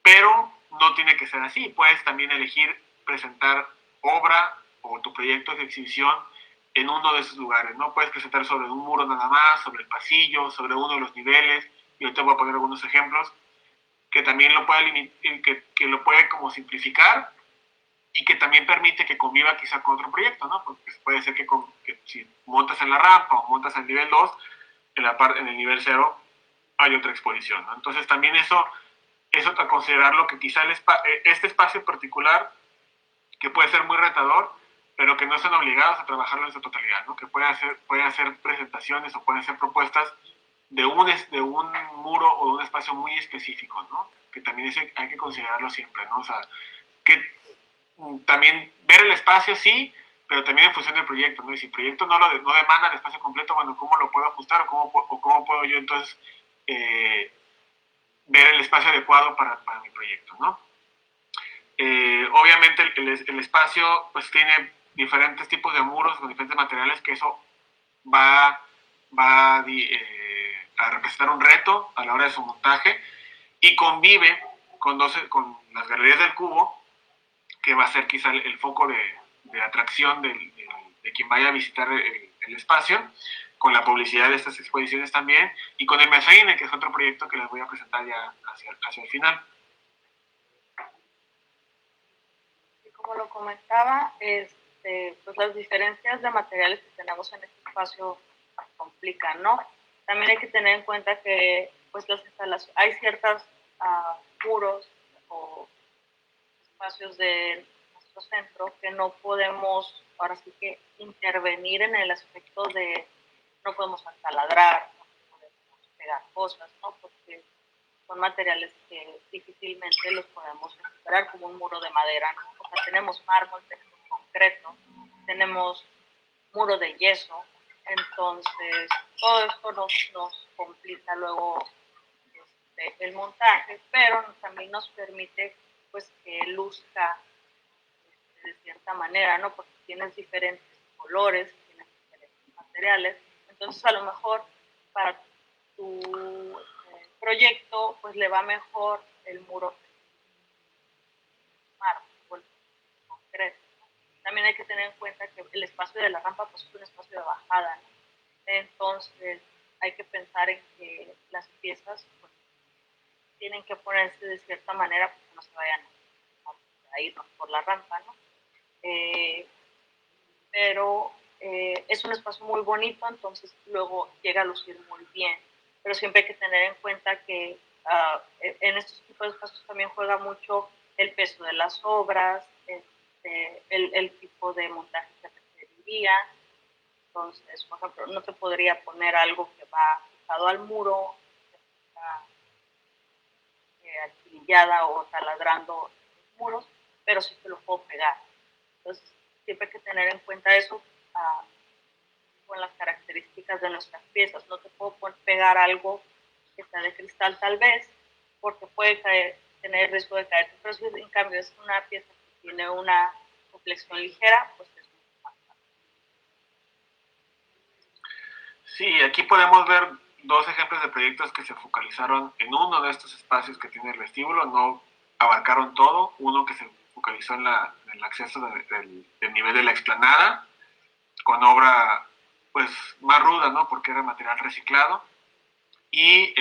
pero no tiene que ser así. Puedes también elegir presentar obra o tu proyecto de exhibición en uno de esos lugares, ¿no? Puedes presentar sobre un muro nada más, sobre el pasillo, sobre uno de los niveles, y yo te voy a poner algunos ejemplos, que también lo puede, que lo puede como simplificar, y que también permite que conviva quizá con otro proyecto, ¿no? Porque puede ser que si montas en la rampa o montas en el nivel 2, en el nivel 0 hay otra exposición, ¿no? Entonces también eso a considerarlo, que quizá este espacio en particular, que puede ser muy retador, pero que no están obligados a trabajarlo en su totalidad, ¿no? Que pueden hacer presentaciones o pueden hacer propuestas de un muro o de un espacio muy específico, ¿no? Que también hay que considerarlo siempre, ¿no? O sea, que también ver el espacio, sí, pero también en función del proyecto, ¿no? Y si el proyecto no demanda el espacio completo, bueno, ¿cómo lo puedo ajustar o cómo puedo yo entonces ver el espacio adecuado para mi proyecto, ¿no? Obviamente el espacio pues tiene diferentes tipos de muros con diferentes materiales, que eso va a representar un reto a la hora de su montaje, y convive con las galerías del cubo, que va a ser quizá el foco de atracción de quien vaya a visitar el el espacio, con la publicidad de estas exposiciones también, y con el Mesaine, que es otro proyecto que les voy a presentar ya hacia el final. Y como lo comentaba, pues las diferencias de materiales que tenemos en este espacio complican, ¿no? También hay que tener en cuenta que pues las instalaciones, hay ciertos muros o espacios de nuestro centro que no podemos, ahora sí que intervenir en el aspecto de, no podemos taladrar, no podemos pegar cosas, ¿no? Porque son materiales que difícilmente los podemos recuperar, como un muro de madera, ¿no? O sea, tenemos mármol, tenemos concreto, tenemos muro de yeso, entonces todo esto nos complica luego el montaje, pero también nos permite pues que luzca de cierta manera, ¿no? Porque tienes diferentes colores, tienes diferentes materiales, entonces a lo mejor para tu proyecto pues le va mejor el muro mármol concreto. También hay que tener en cuenta que el espacio de la rampa pues es un espacio de bajada, ¿no? Entonces hay que pensar en que las piezas pues, tienen que ponerse de cierta manera para que no se vayan a irnos por la rampa, ¿no? Pero es un espacio muy bonito, entonces luego llega a lucir muy bien. Pero siempre hay que tener en cuenta que en estos tipos de espacios también juega mucho el peso de las obras, el tipo de montaje que requeriría. Entonces, por ejemplo, no te podría poner algo que va fijado al muro, que está alquilillada o taladrando los muros, pero sí te lo puedo pegar. Entonces, siempre hay que tener en cuenta eso con las características de nuestras piezas. No te puedo pegar algo que está de cristal tal vez, porque puede tener riesgo de caer. Pero si en cambio es una pieza que tiene una complexión ligera, pues es mucho más fácil. Sí, aquí podemos ver dos ejemplos de proyectos que se focalizaron en uno de estos espacios que tiene el vestíbulo, no abarcaron todo, uno que se focalizó en el acceso del nivel de la explanada, con obra pues más ruda, ¿no? Porque era material reciclado, y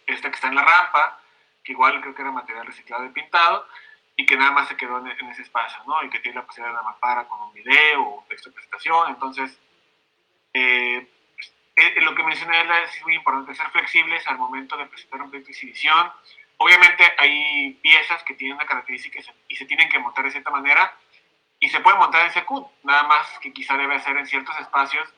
este que está en la rampa, que igual creo que era material reciclado y pintado, y que nada más se quedó en ese espacio, ¿no? Y que tiene la posibilidad de una mampara con un video o texto de presentación. Entonces, lo que mencioné es muy importante, ser flexibles al momento de presentar un proyecto de exhibición. Obviamente hay piezas que tienen una característica y se tienen que montar de cierta manera, y se puede montar en Secut, nada más que quizá debe ser en ciertos espacios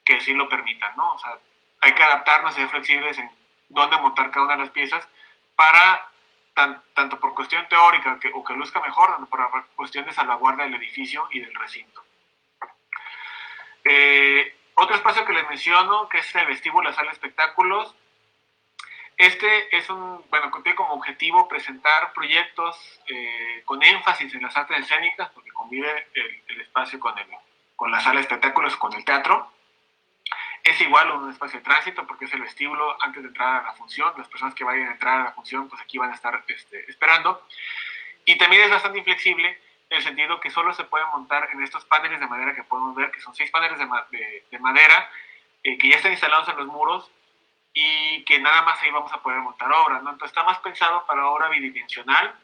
que sí lo permitan, ¿no? O sea, hay que adaptarnos y ser flexibles en dónde montar cada una de las piezas para, tanto por cuestión teórica o que luzca mejor, tanto por cuestión de salvaguarda del edificio y del recinto. Otro espacio que les menciono, que es el vestíbulo, la sala de espectáculos. Este es tiene como objetivo presentar proyectos con énfasis en las artes escénicas, porque convive el espacio con la sala de espectáculos, con el teatro. Es igual un espacio de tránsito, porque es el vestíbulo antes de entrar a la función. Las personas que vayan a entrar a la función, pues aquí van a estar esperando. Y también es bastante inflexible, en el sentido que solo se puede montar en estos paneles de madera que podemos ver, que son 6 paneles de madera, que ya están instalados en los muros, y que nada más ahí vamos a poder montar obras, ¿no? Entonces está más pensado para obra bidimensional,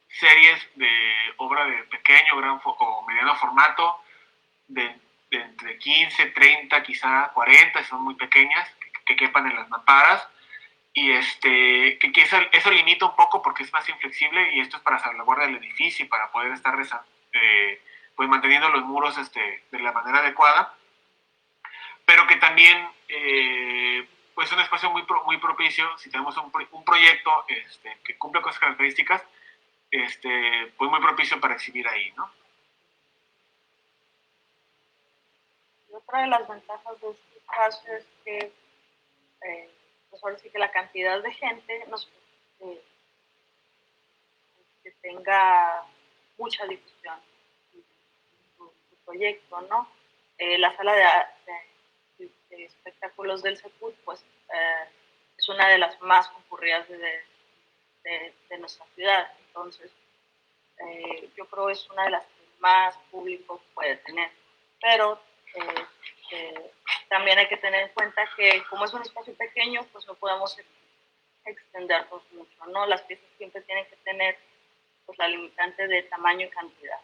series de obra de pequeño, gran o mediano formato, de entre 15, 30, quizá 40, si son muy pequeñas, que quepan en las mamparas, y que eso limita un poco porque es más inflexible, y esto es para salvaguardar el edificio y para poder estar pues manteniendo los muros de la manera adecuada, pero que también pues es un espacio muy propicio si tenemos un proyecto que cumple con esas características, pues muy propicio para exhibir ahí, ¿no? Y otra de las ventajas de este espacio es que pues ahora sí que la cantidad de gente que tenga mucha difusión su proyecto, ¿no? La sala de espectáculos del Secut, pues es una de las más concurridas de nuestra ciudad, entonces yo creo que es una de las que más público puede tener, pero Este, también hay que tener en cuenta que como es un espacio pequeño, pues no podemos extendernos mucho, ¿no? Las piezas siempre tienen que tener pues la limitante de tamaño y cantidad.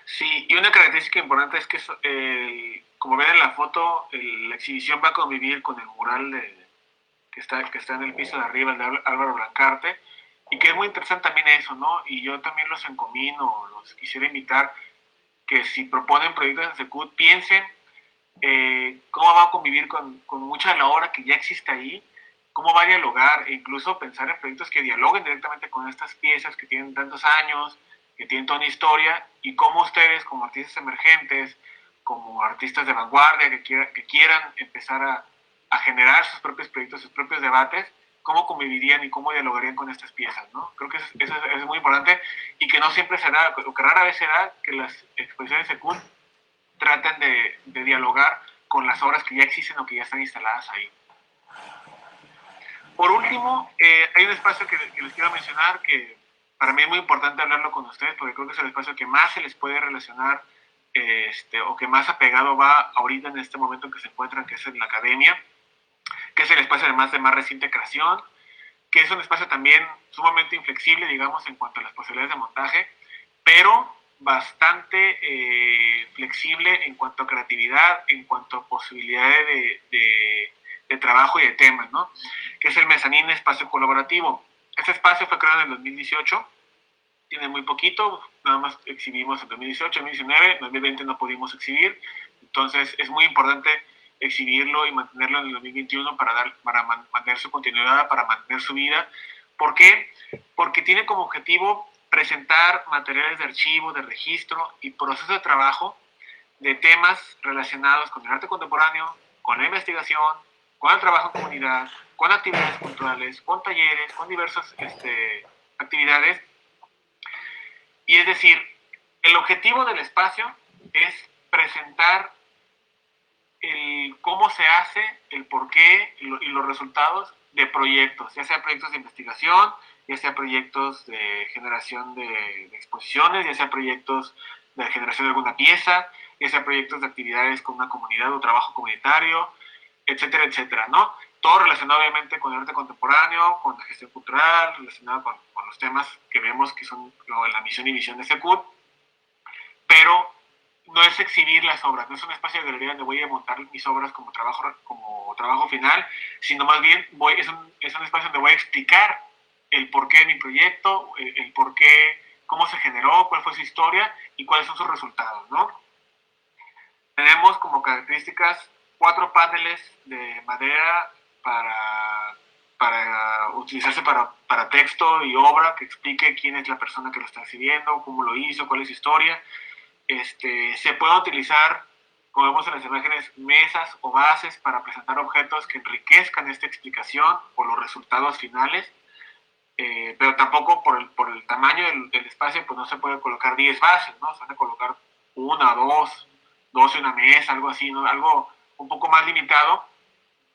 Sí, y una característica importante es que, como ven en la foto, la exhibición va a convivir con el mural que está en el piso de arriba, el de Álvaro Blancarte, y que es muy interesante también eso, ¿no? Y yo también los encomino, los quisiera invitar, que si proponen proyectos en Secut, piensen cómo va a convivir con mucha de la obra que ya existe ahí, cómo va a dialogar, e incluso pensar en proyectos que dialoguen directamente con estas piezas que tienen tantos años, que tienen toda una historia, y cómo ustedes, como artistas emergentes, como artistas de vanguardia, que quieran empezar a generar sus propios proyectos, sus propios debates, cómo convivirían y cómo dialogarían con estas piezas, ¿no? Creo que eso es muy importante, y que no siempre será, o que rara vez será, que las exposiciones de CUT traten de dialogar con las obras que ya existen o que ya están instaladas ahí. Por último, hay un espacio que les quiero mencionar que para mí es muy importante hablarlo con ustedes porque creo que es el espacio que más se les puede relacionar o que más apegado va ahorita en este momento en que se encuentran, que es en la academia, que es el espacio además de más reciente creación, que es un espacio también sumamente inflexible, digamos, en cuanto a las posibilidades de montaje, pero bastante flexible en cuanto a creatividad, en cuanto a posibilidades de trabajo y de temas, ¿no? Que es el Mezanín Espacio Colaborativo. Este espacio fue creado en el 2018, tiene muy poquito, nada más exhibimos en 2018, 2019, en 2020 no pudimos exhibir, entonces es muy importante exhibirlo y mantenerlo en el 2021 para mantener su continuidad, para mantener su vida. ¿Por qué? Porque tiene como objetivo presentar materiales de archivo, de registro y proceso de trabajo de temas relacionados con el arte contemporáneo, con la investigación, con el trabajo en comunidad, con actividades culturales, con talleres, con diversas actividades. Y es decir, el objetivo del espacio es presentar cómo se hace, el por qué y los resultados de proyectos, ya sea proyectos de investigación, ya sea proyectos de generación de exposiciones, ya sea proyectos de generación de alguna pieza, ya sea proyectos de actividades con una comunidad o trabajo comunitario, etcétera, etcétera, ¿no? Todo relacionado obviamente con el arte contemporáneo, con la gestión cultural, relacionado con los temas que vemos que son la misión y visión de Secut, pero no es exhibir las obras, no es un espacio de galería donde voy a montar mis obras como trabajo final, sino más bien es un espacio donde voy a explicar el porqué de mi proyecto, el porqué, cómo se generó, cuál fue su historia y cuáles son sus resultados, ¿no? Tenemos como características 4 paneles de madera para utilizarse para texto y obra que explique quién es la persona que lo está exhibiendo, cómo lo hizo, cuál es su historia. Se pueden utilizar, como vemos en las imágenes, mesas o bases para presentar objetos que enriquezcan esta explicación o los resultados finales, pero tampoco por el tamaño del espacio, pues no se puede colocar 10 bases, ¿no? Se van a colocar 1, 2 en una mesa, algo así, ¿no? Algo un poco más limitado,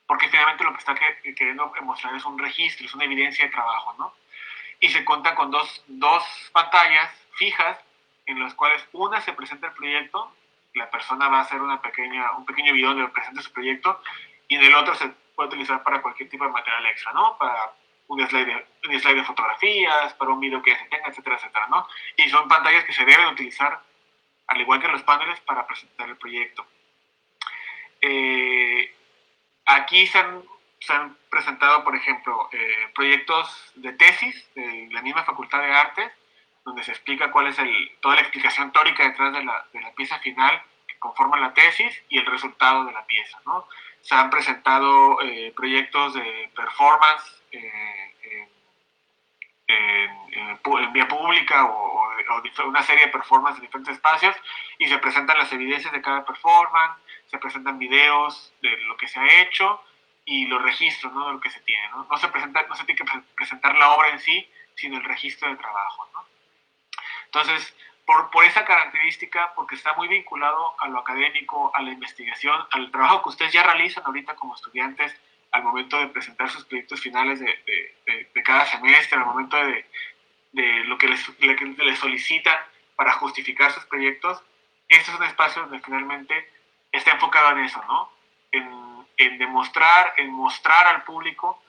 porque finalmente lo que está queriendo mostrar es un registro, es una evidencia de trabajo, ¿no? Y se cuenta con dos pantallas fijas en las cuales una se presenta el proyecto, la persona va a hacer un pequeño video donde presenta su proyecto, y en el otro se puede utilizar para cualquier tipo de material extra, ¿no? Para un slide de fotografías, para un video que se tenga, etcétera, etcétera, ¿no? Y son pantallas que se deben utilizar, al igual que los paneles, para presentar el proyecto. Aquí se han presentado, por ejemplo, proyectos de tesis de la misma Facultad de Artes, donde se explica cuál es toda la explicación teórica detrás de la pieza final que conforma la tesis y el resultado de la pieza, ¿no? Se han presentado proyectos de performance en vía pública o una serie de performances en diferentes espacios y se presentan las evidencias de cada performance, se presentan videos de lo que se ha hecho y los registros, ¿no? De lo que se tiene, ¿no? No se tiene que presentar la obra en sí, sino el registro de trabajo, ¿no? Entonces, por esa característica, porque está muy vinculado a lo académico, a la investigación, al trabajo que ustedes ya realizan ahorita como estudiantes al momento de presentar sus proyectos finales de cada semestre, al momento de lo que les solicitan para justificar sus proyectos, que este es un espacio donde finalmente está enfocado en eso, ¿no? En demostrar, en mostrar al público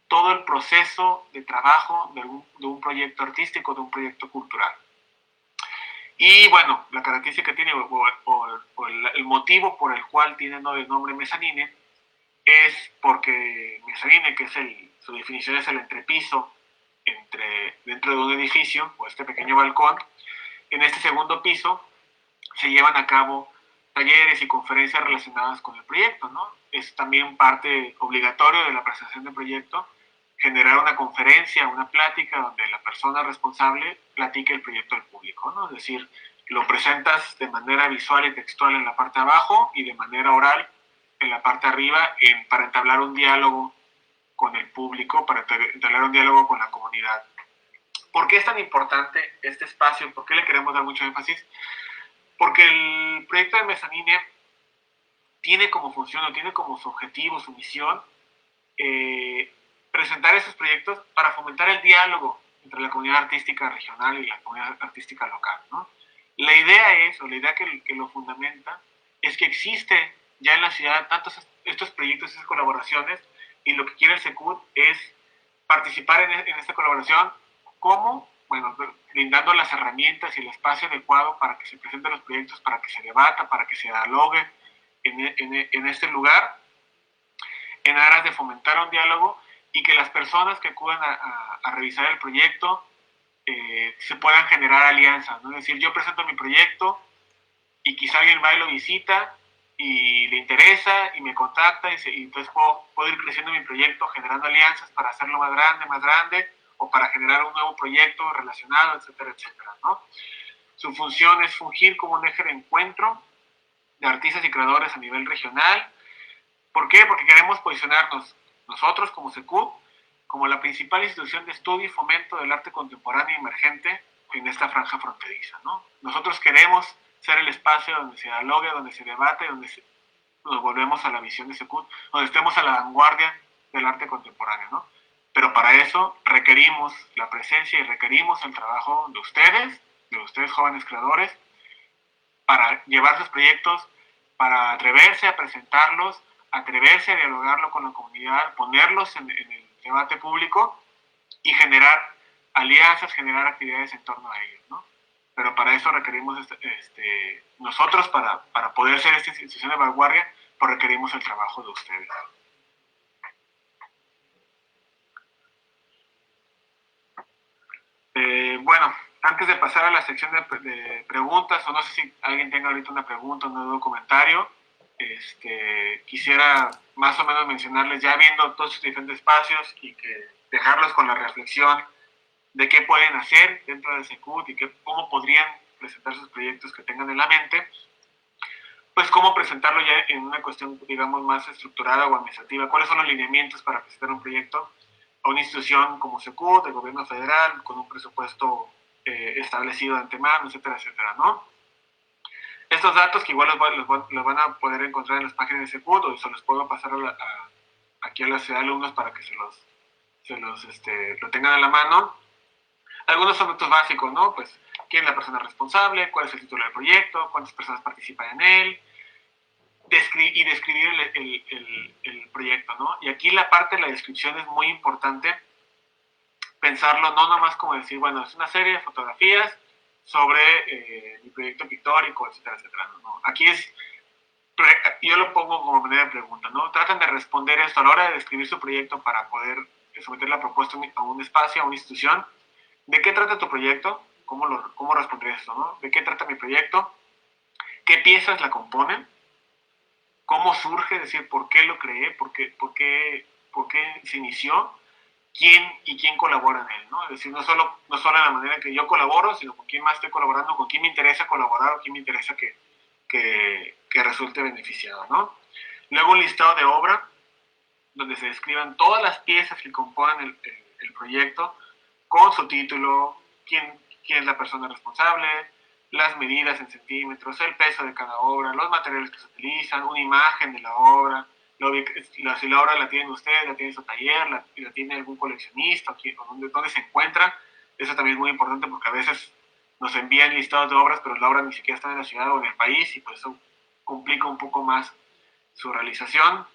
todo el proceso de trabajo de un proyecto artístico, de un proyecto cultural. Y bueno, la característica que tiene, o el motivo por el cual tiene el nombre Mezzanine, es porque Mezzanine, que es su definición es el entrepiso dentro de un edificio, o este pequeño balcón. En este segundo piso se llevan a cabo talleres y conferencias relacionadas con el proyecto, ¿no? Es también parte obligatoria de la presentación del proyecto generar una conferencia, una plática donde la persona responsable platique el proyecto al público, ¿no? Es decir, lo presentas de manera visual y textual en la parte de abajo y de manera oral en la parte de arriba para entablar un diálogo con el público, para entablar un diálogo con la comunidad. ¿Por qué es tan importante este espacio? ¿Por qué le queremos dar mucho énfasis? Porque el proyecto de Mezzanine tiene como función o tiene como su objetivo, su misión, presentar esos proyectos para fomentar el diálogo entre la comunidad artística regional y la comunidad artística local, ¿no? La idea es, o la idea que lo fundamenta, es que existe ya en la ciudad tantos estos proyectos, estas colaboraciones, y lo que quiere el SECUT es participar en esta colaboración como, bueno, brindando las herramientas y el espacio adecuado para que se presenten los proyectos, para que se debata, para que se dialogue en este lugar, en aras de fomentar un diálogo y que las personas que acudan a revisar el proyecto se puedan generar alianzas, ¿no? Es decir, yo presento mi proyecto y quizá alguien va y lo visita y le interesa y me contacta y entonces puedo ir creciendo mi proyecto generando alianzas para hacerlo más grande o para generar un nuevo proyecto relacionado, etcétera, etcétera, ¿no? Su función es fungir como un eje de encuentro de artistas y creadores a nivel regional. ¿Por qué? Porque queremos posicionarnos nosotros como SECUT como la principal institución de estudio y fomento del arte contemporáneo emergente en esta franja fronteriza, ¿no? Nosotros queremos ser el espacio donde se dialogue, donde se debate, donde nos volvemos a la visión de SECUT, donde estemos a la vanguardia del arte contemporáneo, ¿no? Pero para eso requerimos la presencia y requerimos el trabajo de ustedes jóvenes creadores, para llevar sus proyectos, para atreverse a presentarlos, atreverse a dialogarlo con la comunidad, ponerlos en el debate público y generar alianzas, generar actividades en torno a ellos, ¿no? Pero para eso requerimos, nosotros, para poder ser esta institución de vanguardia, pues requerimos el trabajo de ustedes. Bueno, antes de pasar a la sección de preguntas, o no sé si alguien tenga ahorita una pregunta o un nuevo comentario, quisiera más o menos mencionarles, ya viendo todos estos diferentes espacios y que dejarlos con la reflexión de qué pueden hacer dentro de SECUT y cómo podrían presentar sus proyectos que tengan en la mente, pues cómo presentarlo ya en una cuestión, digamos, más estructurada o administrativa. ¿Cuáles son los lineamientos para presentar un proyecto a una institución como SECUT, del gobierno federal, con un presupuesto establecido de antemano, etcétera, etcétera, ¿no? Estos datos que igual los van a poder encontrar en las páginas de SECUT o se los puedo pasar aquí a la ciudad de alumnos para que lo tengan a la mano. Algunos son datos básicos, ¿no? Pues, ¿quién es la persona responsable? ¿Cuál es el título del proyecto? ¿Cuántas personas participan en él? Y describir el proyecto, ¿no? Y aquí la parte de la descripción es muy importante pensarlo no nomás como decir, bueno, es una serie de fotografías sobre mi proyecto pictórico, etcétera, etcétera. ¿No? Aquí yo lo pongo como manera de pregunta, ¿no? Traten de responder esto a la hora de describir su proyecto para poder someter la propuesta a un espacio, a una institución. ¿De qué trata tu proyecto? ¿Cómo responderías esto, no? ¿De qué trata mi proyecto? ¿Qué piezas la componen? ¿Cómo surge? Es decir, ¿por qué lo creé? ¿Por qué se inició? ¿Quién colabora en él? ¿No? Es decir, no solo en la manera en que yo colaboro, sino con quién más estoy colaborando, con quién me interesa colaborar o quién me interesa que resulte beneficiado, ¿no? Luego un listado de obra donde se describan todas las piezas que componen el proyecto con su título, quién es la persona responsable, las medidas en centímetros, el peso de cada obra, los materiales que se utilizan, una imagen de la obra, si la obra la tienen ustedes, la tiene su taller, la tiene algún coleccionista, o dónde se encuentra. Eso también es muy importante porque a veces nos envían listados de obras, pero la obra ni siquiera está en la ciudad o en el país, y pues eso complica un poco más su realización.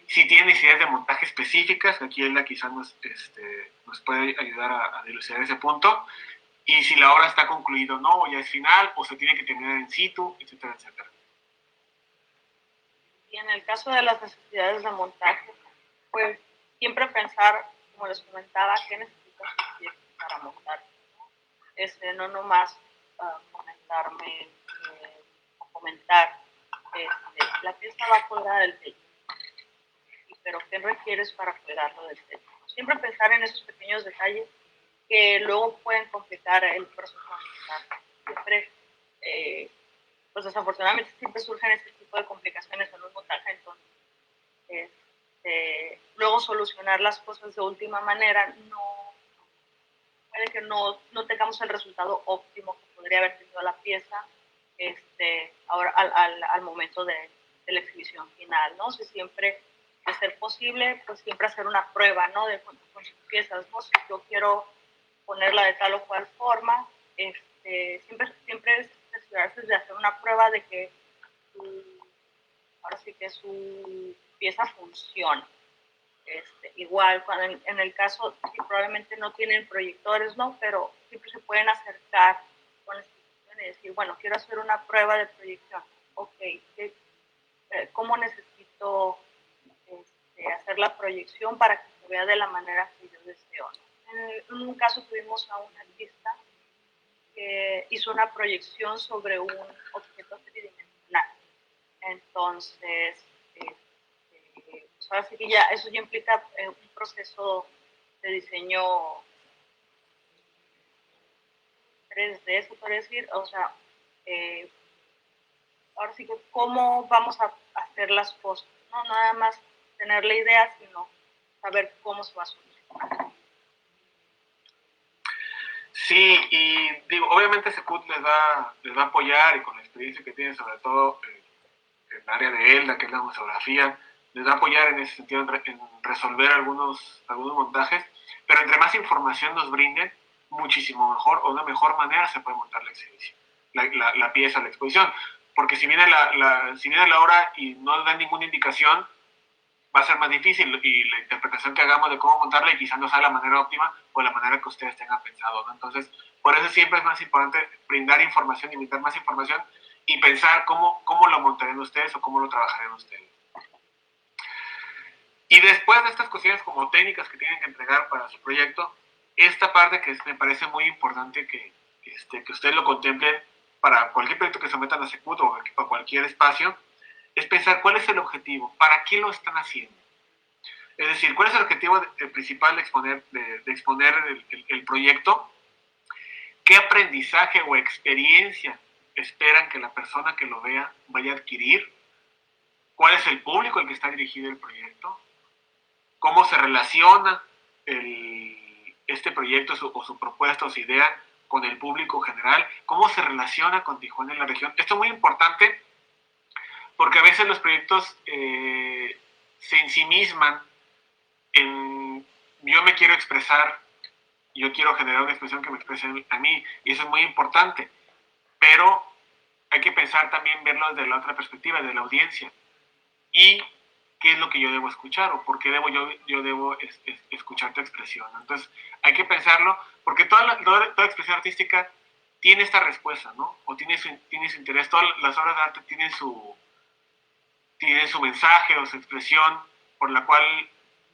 Si tienen necesidades de montaje específicas, aquí Elda quizás nos puede ayudar a dilucidar ese punto. Y si la obra está concluida o no, o ya es final, o se tiene que terminar en situ, etcétera, etcétera. Y en el caso de las necesidades de montaje, pues siempre pensar, como les comentaba, qué necesitas para montar. No nomás comentarme o comentar, la pieza va colgada del techo, pero ¿qué requieres para colgarlo del techo? Siempre pensar en esos pequeños detalles que luego pueden complicar el proceso montaje. Siempre, pues desafortunadamente siempre surgen este tipo de complicaciones en un montaje, entonces luego solucionar las cosas de última manera puede que no tengamos el resultado óptimo que podría haber tenido la pieza ahora al momento de la exhibición final, ¿no? Si siempre, de ser posible, pues siempre hacer una prueba, ¿no? Con sus piezas, ¿no? Si yo quiero ponerla de tal o cual forma, siempre es asegurarse de hacer una prueba de que ahora sí que su pieza funciona. Igual, cuando en el caso, sí, probablemente no tienen proyectores, ¿no? Pero siempre se pueden acercar con la institución y decir, bueno, quiero hacer una prueba de proyección. Ok, ¿cómo necesito hacer la proyección para que se vea de la manera que yo deseo? En un caso tuvimos a un artista que hizo una proyección sobre un objeto tridimensional. Entonces, pues ahora sí que ya eso ya implica un proceso de diseño 3D, se puede decir. O sea, ahora sí que cómo vamos a hacer las cosas, no nada más tener la idea, sino saber cómo se va a solucionar. Sí, y digo, obviamente Secut les va a apoyar, y con la experiencia que tiene, sobre todo en el área de Elda, que es la museografía, les va a apoyar en ese sentido en resolver algunos montajes, pero entre más información nos brinden, muchísimo mejor, o de una mejor manera se puede montar la exhibición, la pieza, la exposición, porque si viene la hora y no dan ninguna indicación, va a ser más difícil, y la interpretación que hagamos de cómo montarla y quizás no sea la manera óptima o la manera que ustedes tengan pensado, ¿no? Entonces, por eso siempre es más importante brindar información, invitar más información y pensar cómo lo montarían ustedes o cómo lo trabajarían ustedes. Y después de estas cuestiones como técnicas que tienen que entregar para su proyecto, esta parte que me parece muy importante que ustedes lo contemplen para cualquier proyecto que sometan a Secut o a cualquier espacio, es pensar cuál es el objetivo, para qué lo están haciendo. Es decir, cuál es el objetivo principal de exponer el proyecto, qué aprendizaje o experiencia esperan que la persona que lo vea vaya a adquirir, cuál es el público al que está dirigido el proyecto, cómo se relaciona este proyecto o su propuesta o su idea con el público general, cómo se relaciona con Tijuana en la región. Esto es muy importante porque a veces los proyectos se ensimisman en yo me quiero expresar, yo quiero generar una expresión que me exprese a mí, y eso es muy importante, pero hay que pensar también, verlo desde la otra perspectiva, de la audiencia, y qué es lo que yo debo escuchar, o por qué yo debo escuchar tu expresión. Entonces, hay que pensarlo, porque toda expresión artística tiene esta respuesta, ¿no? O tiene su interés. Todas las obras de arte tienen su mensaje o su expresión, por la cual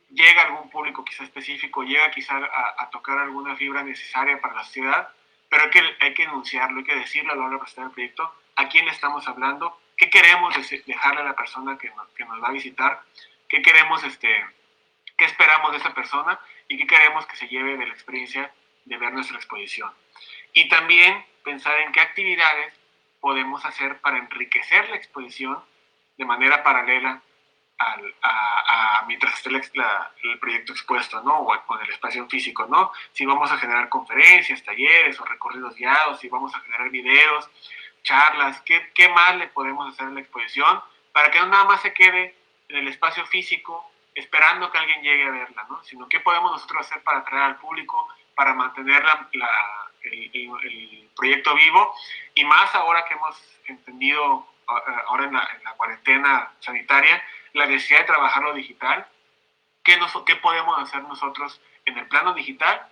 llega a algún público quizá específico, llega quizá a tocar alguna fibra necesaria para la sociedad, pero hay que enunciarlo, hay que decirlo a la hora de presentar el proyecto, a quién estamos hablando, qué queremos dejarle a la persona que nos va a visitar, qué queremos, qué esperamos de esa persona y qué queremos que se lleve de la experiencia de ver nuestra exposición. Y también pensar en qué actividades podemos hacer para enriquecer la exposición de manera paralela mientras esté el proyecto expuesto, ¿no? O con el espacio físico, ¿no? Si vamos a generar conferencias, talleres o recorridos guiados, si vamos a generar videos, charlas, ¿qué más le podemos hacer en la exposición para que no nada más se quede en el espacio físico esperando que alguien llegue a verla, ¿no? Sino qué podemos nosotros hacer para atraer al público, para mantener el proyecto vivo, y más ahora que hemos entendido ahora en la cuarentena sanitaria la necesidad de trabajar lo digital. ¿Qué podemos hacer nosotros en el plano digital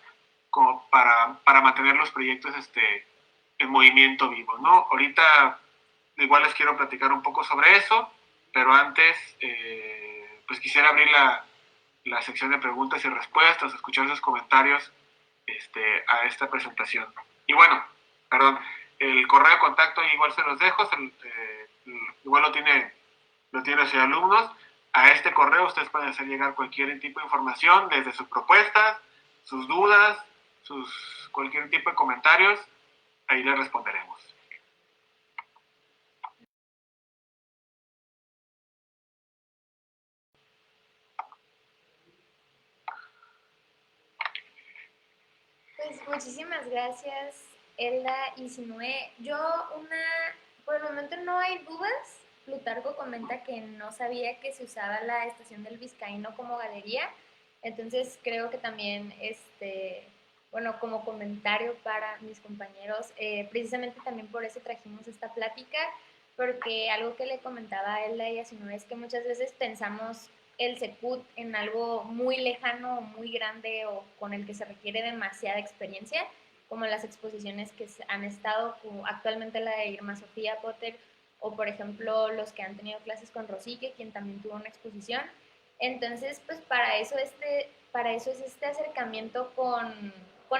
como para mantener los proyectos en movimiento vivo, ¿no? Ahorita igual les quiero platicar un poco sobre eso, pero antes pues quisiera abrir la sección de preguntas y respuestas, escuchar sus comentarios a esta presentación. Y bueno, perdón, el correo de contacto igual se los dejo, igual lo tiene los alumnos. A este correo ustedes pueden hacer llegar cualquier tipo de información, desde sus propuestas, sus dudas, cualquier tipo de comentarios, ahí les responderemos. Pues muchísimas gracias, Elda y Sinue. Por el momento no hay dudas. Plutarco comenta que no sabía que se usaba la estación del Vizcaíno como galería, entonces creo que también, bueno, como comentario para mis compañeros, precisamente también por eso trajimos esta plática, porque algo que le comentaba a Elda y a Sinue es que muchas veces pensamos el Secut en algo muy lejano o muy grande o con el que se requiere demasiada experiencia, como las exposiciones que han estado, como actualmente la de Irma Sofía Potter, o por ejemplo los que han tenido clases con Rosique, quien también tuvo una exposición. Entonces, pues para eso es este acercamiento con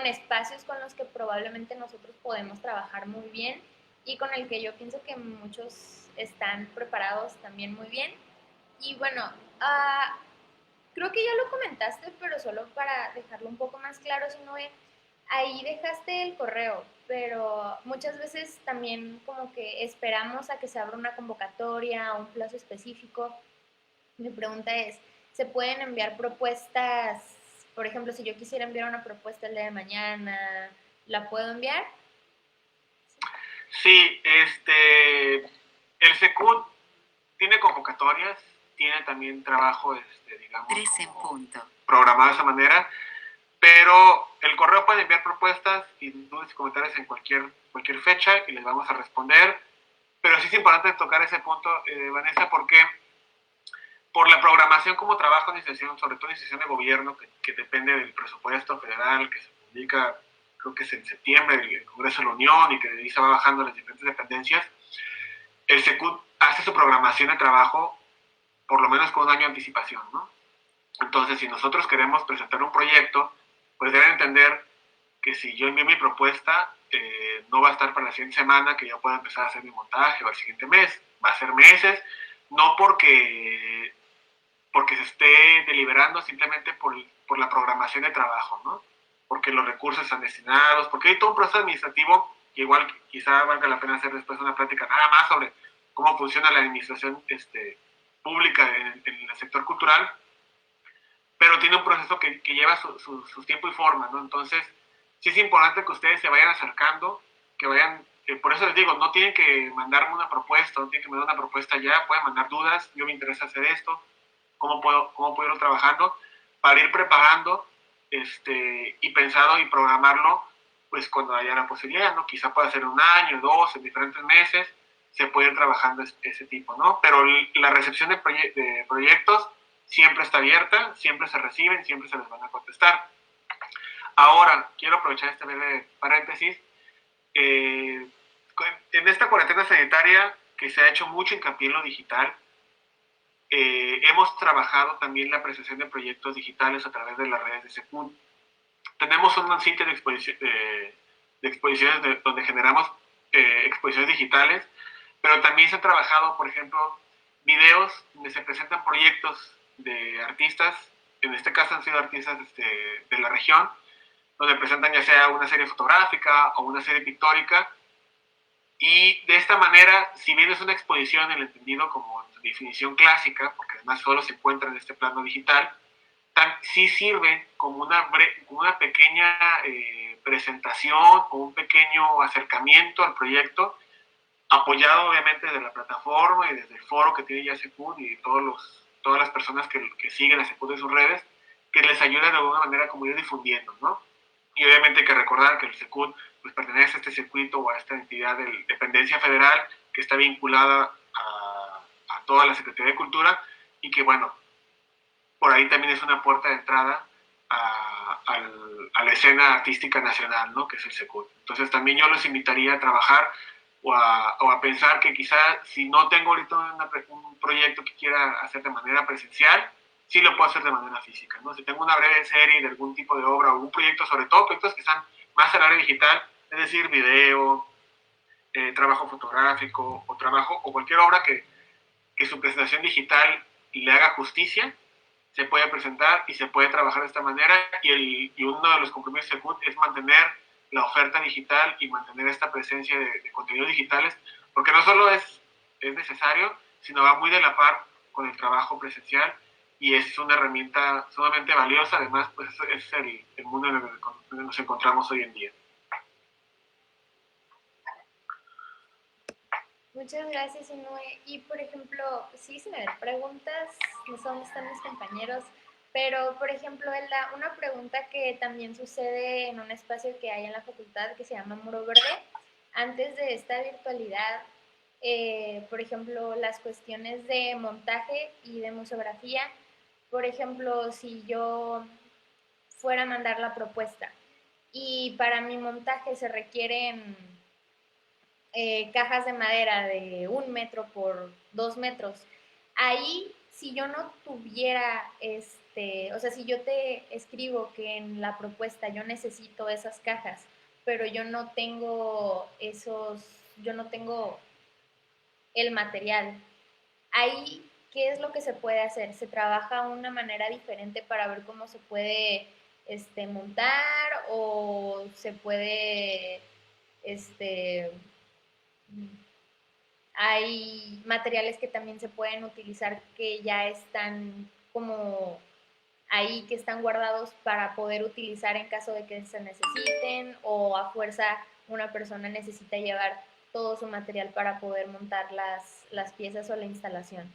espacios con los que probablemente nosotros podemos trabajar muy bien y con el que yo pienso que muchos están preparados también muy bien. Y bueno, creo que ya lo comentaste, pero solo para dejarlo un poco más claro, si no, ahí dejaste el correo, pero muchas veces también como que esperamos a que se abra una convocatoria o un plazo específico. Mi pregunta es, ¿se pueden enviar propuestas? Por ejemplo, si yo quisiera enviar una propuesta el día de mañana, ¿la puedo enviar? Sí, el Secut tiene convocatorias, tiene también trabajo, digamos, 3 en punto, programado de esa manera, pero el correo puede enviar propuestas y dudas y comentarios en cualquier fecha y les vamos a responder, pero sí es importante tocar ese punto, Vanessa, porque por la programación como trabajo en institución, sobre todo en institución de gobierno, que depende del presupuesto federal, que se publica, creo que es en septiembre, el Congreso de la Unión, y que de ahí se va bajando las diferentes dependencias, el SECUT hace su programación de trabajo por lo menos con un año de anticipación, ¿no? Entonces, si nosotros queremos presentar un proyecto, pues deben entender que si yo envío mi propuesta, no va a estar para la siguiente semana que yo pueda empezar a hacer mi montaje, o el siguiente mes, va a ser meses, no porque se esté deliberando, simplemente por la programación de trabajo, ¿no? Porque los recursos están destinados, porque hay todo un proceso administrativo, que igual quizá valga la pena hacer después una plática nada más sobre cómo funciona la administración pública en el sector cultural, pero tiene un proceso que lleva su tiempo y forma, ¿no? Entonces, sí es importante que ustedes se vayan acercando, que vayan, por eso les digo, no tienen que mandarme una propuesta, no tienen que mandar una propuesta ya, pueden mandar dudas, yo me interesa hacer esto, cómo puedo irlo trabajando, para ir preparando y pensado y programarlo, pues cuando haya la posibilidad, ¿no? Quizá pueda ser un año, 2, en diferentes meses, se puede ir trabajando ese tipo, ¿no? Pero la recepción de proyectos siempre está abierta, siempre se reciben, siempre se les van a contestar. Ahora, quiero aprovechar este breve paréntesis. En esta cuarentena sanitaria, que se ha hecho mucho hincapié en lo digital, hemos trabajado también la presentación de proyectos digitales a través de las redes de Secut. Tenemos un sitio de exposiciones donde generamos exposiciones digitales, pero también se han trabajado, por ejemplo, videos donde se presentan proyectos de artistas, en este caso han sido artistas de la región, donde presentan ya sea una serie fotográfica o una serie pictórica, y de esta manera, si bien es una exposición en el entendido como definición clásica, porque además solo se encuentra en este plano digital, sí sirve como una pequeña presentación o un pequeño acercamiento al proyecto, apoyado obviamente desde la plataforma y desde el foro que tiene ya Secut y todas las personas que siguen a Secut en sus redes, que les ayuda de alguna manera como ir difundiendo, ¿no? Y obviamente hay que recordar que el SECUT pues, pertenece a este circuito o a esta entidad de dependencia federal que está vinculada a toda la Secretaría de Cultura y que, bueno, por ahí también es una puerta de entrada a la escena artística nacional, ¿no? Que es el SECUT. Entonces también yo los invitaría a trabajar o a pensar que quizá si no tengo ahorita un proyecto que quiera hacer de manera presencial, sí lo puedo hacer de manera física, ¿no? Si tengo una breve serie de algún tipo de obra o un proyecto, sobre todo proyectos que están más al área digital, es decir, video, trabajo fotográfico o trabajo o cualquier obra que su presentación digital le haga justicia, se puede presentar y se puede trabajar de esta manera y uno de los compromisos de CUT es mantener la oferta digital y mantener esta presencia de contenidos digitales, porque no solo es necesario, sino va muy de la par con el trabajo presencial y es una herramienta sumamente valiosa, además pues es el mundo en el que nos encontramos hoy en día. Muchas gracias, Inue. Y por ejemplo, sí, si me preguntas, no sé dónde están mis compañeros, pero por ejemplo, Elda, una pregunta que también sucede en un espacio que hay en la facultad que se llama Muro Verde, antes de esta virtualidad, por ejemplo, las cuestiones de montaje y de museografía, por ejemplo, si yo fuera a mandar la propuesta y para mi montaje se requieren cajas de madera de 1 metro por 2 metros, ahí si yo no tuviera, o sea, si yo te escribo que en la propuesta yo necesito esas cajas, pero yo no tengo el material, ahí, ¿qué es lo que se puede hacer? ¿Se trabaja una manera diferente para ver cómo se puede montar o se puede este, hay materiales que también se pueden utilizar que ya están como ahí, que están guardados para poder utilizar en caso de que se necesiten o a fuerza una persona necesita llevar todo su material para poder montar las piezas o la instalación.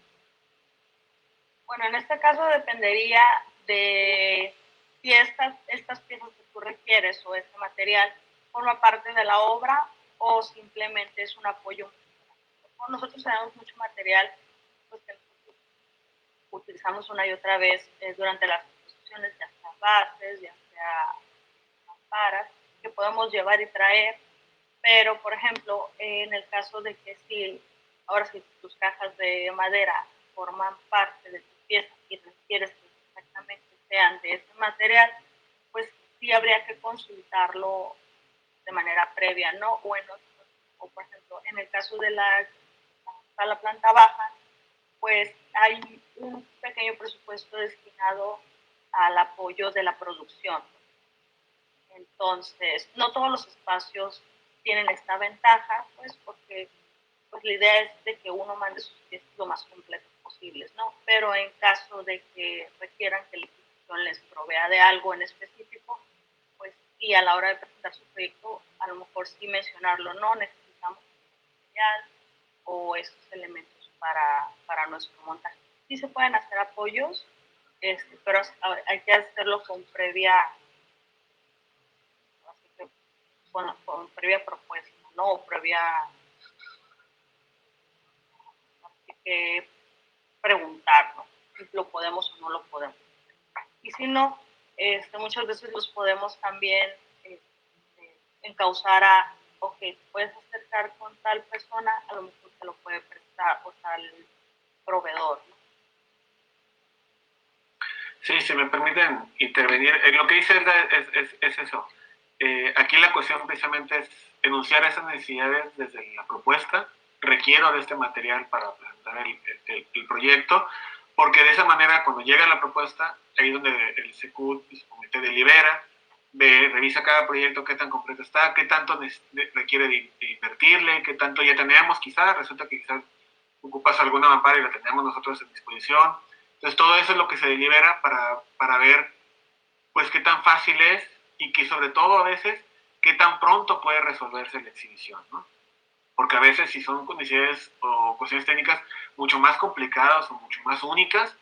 Bueno, en este caso dependería de si estas piezas que tú requieres o este material forma parte de la obra o simplemente es un apoyo. Nosotros tenemos mucho material pues, que utilizamos una y otra vez durante las exposiciones, ya sea bases, ya sea mamparas, que podemos llevar y traer, pero por ejemplo, en el caso de que si, ahora si tus cajas de madera forman parte de tus piezas y requieres que exactamente sean de ese material, pues sí habría que consultarlo de manera previa, ¿no? O por ejemplo, en el caso de la planta baja, pues hay un pequeño presupuesto destinado al apoyo de la producción. Entonces, no todos los espacios tienen esta ventaja, pues porque pues, la idea es de que uno mande sus piezas lo más completos posibles, ¿no? Pero en caso de que requieran que la institución les provea de algo en específico, pues sí, a la hora de presentar su proyecto, a lo mejor sí mencionarlo, no necesitamos material o estos elementos para nuestro montaje. Sí se pueden hacer apoyos, pero hay que hacerlo con previa propuesta, ¿no? O previa que preguntar, ¿no? Si lo podemos o no lo podemos. Y si no, muchas veces los podemos también encauzar a, ok, puedes acercar con tal persona, a lo mejor te lo puede prestar o tal proveedor, ¿no? Sí, si me permiten intervenir, lo que dice es eso. Aquí la cuestión precisamente es enunciar esas necesidades desde la propuesta. Requiero de este material para presentar el proyecto, porque de esa manera cuando llega la propuesta, ahí es donde el SECUT y su comité delibera, revisa cada proyecto, qué tan completo está, qué tanto requiere de invertirle, qué tanto ya tenemos, quizás resulta que quizás ocupas alguna mampara y la tenemos nosotros en disposición. Entonces todo eso es lo que se delibera para ver pues qué tan fácil es y que sobre todo a veces qué tan pronto puede resolverse la exhibición, ¿no? Porque a veces si son condiciones o cuestiones técnicas mucho más complicadas o mucho más únicas,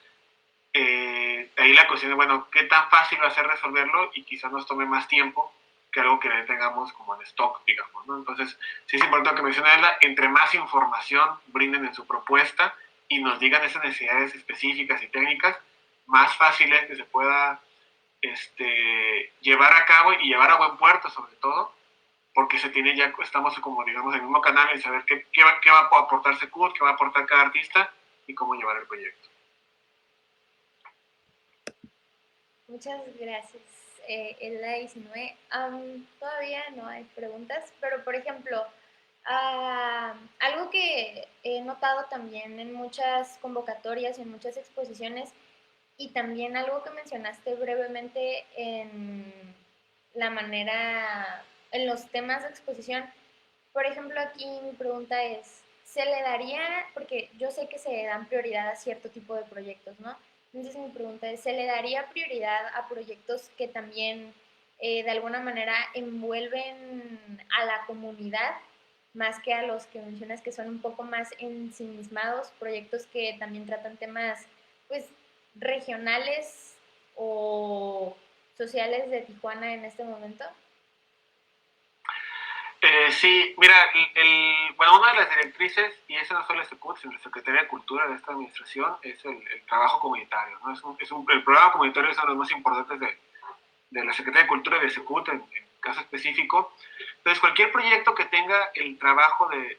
ahí la cuestión es, bueno, qué tan fácil va a ser resolverlo y quizás nos tome más tiempo que algo que tengamos como en stock, digamos, ¿no? Entonces, sí es importante que mencionarla, entre más información brinden en su propuesta y nos digan esas necesidades específicas y técnicas, más fácil es que se pueda llevar a cabo y llevar a buen puerto, sobre todo, porque se tiene ya, estamos como, digamos, en el mismo canal y saber qué va a aportar Secut, qué va a aportar cada artista y cómo llevar el proyecto. Muchas gracias, Elda 19. Todavía no hay preguntas, pero por ejemplo, algo que he notado también en muchas convocatorias y en muchas exposiciones, y también algo que mencionaste brevemente en la manera, en los temas de exposición. Por ejemplo, aquí mi pregunta es, ¿se le daría, porque yo sé que se dan prioridad a cierto tipo de proyectos, ¿no? Entonces mi pregunta es, ¿se le daría prioridad a proyectos que también de alguna manera envuelven a la comunidad más que a los que mencionas que son un poco más ensimismados, proyectos que también tratan temas pues regionales o sociales de Tijuana en este momento? Sí, mira, bueno, una de las directrices, y eso no solo es Secut, sino la Secretaría de Cultura de esta administración, es el trabajo comunitario, ¿no? El programa comunitario es uno de los más importantes de la Secretaría de Cultura de Secut, en caso específico. Entonces, cualquier proyecto que tenga el trabajo de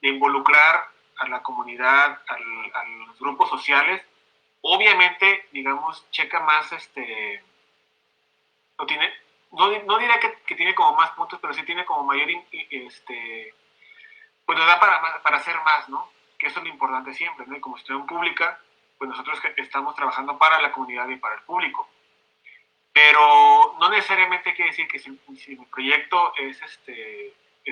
involucrar a la comunidad, a los grupos sociales, obviamente, digamos, checa más, no tiene, no diré que tiene como más puntos, pero sí tiene como mayor, pues nos da para hacer más, ¿no? Que eso es lo importante siempre, ¿no? Y como institución pública, pues nosotros estamos trabajando para la comunidad y para el público. Pero no necesariamente quiere decir que si mi proyecto es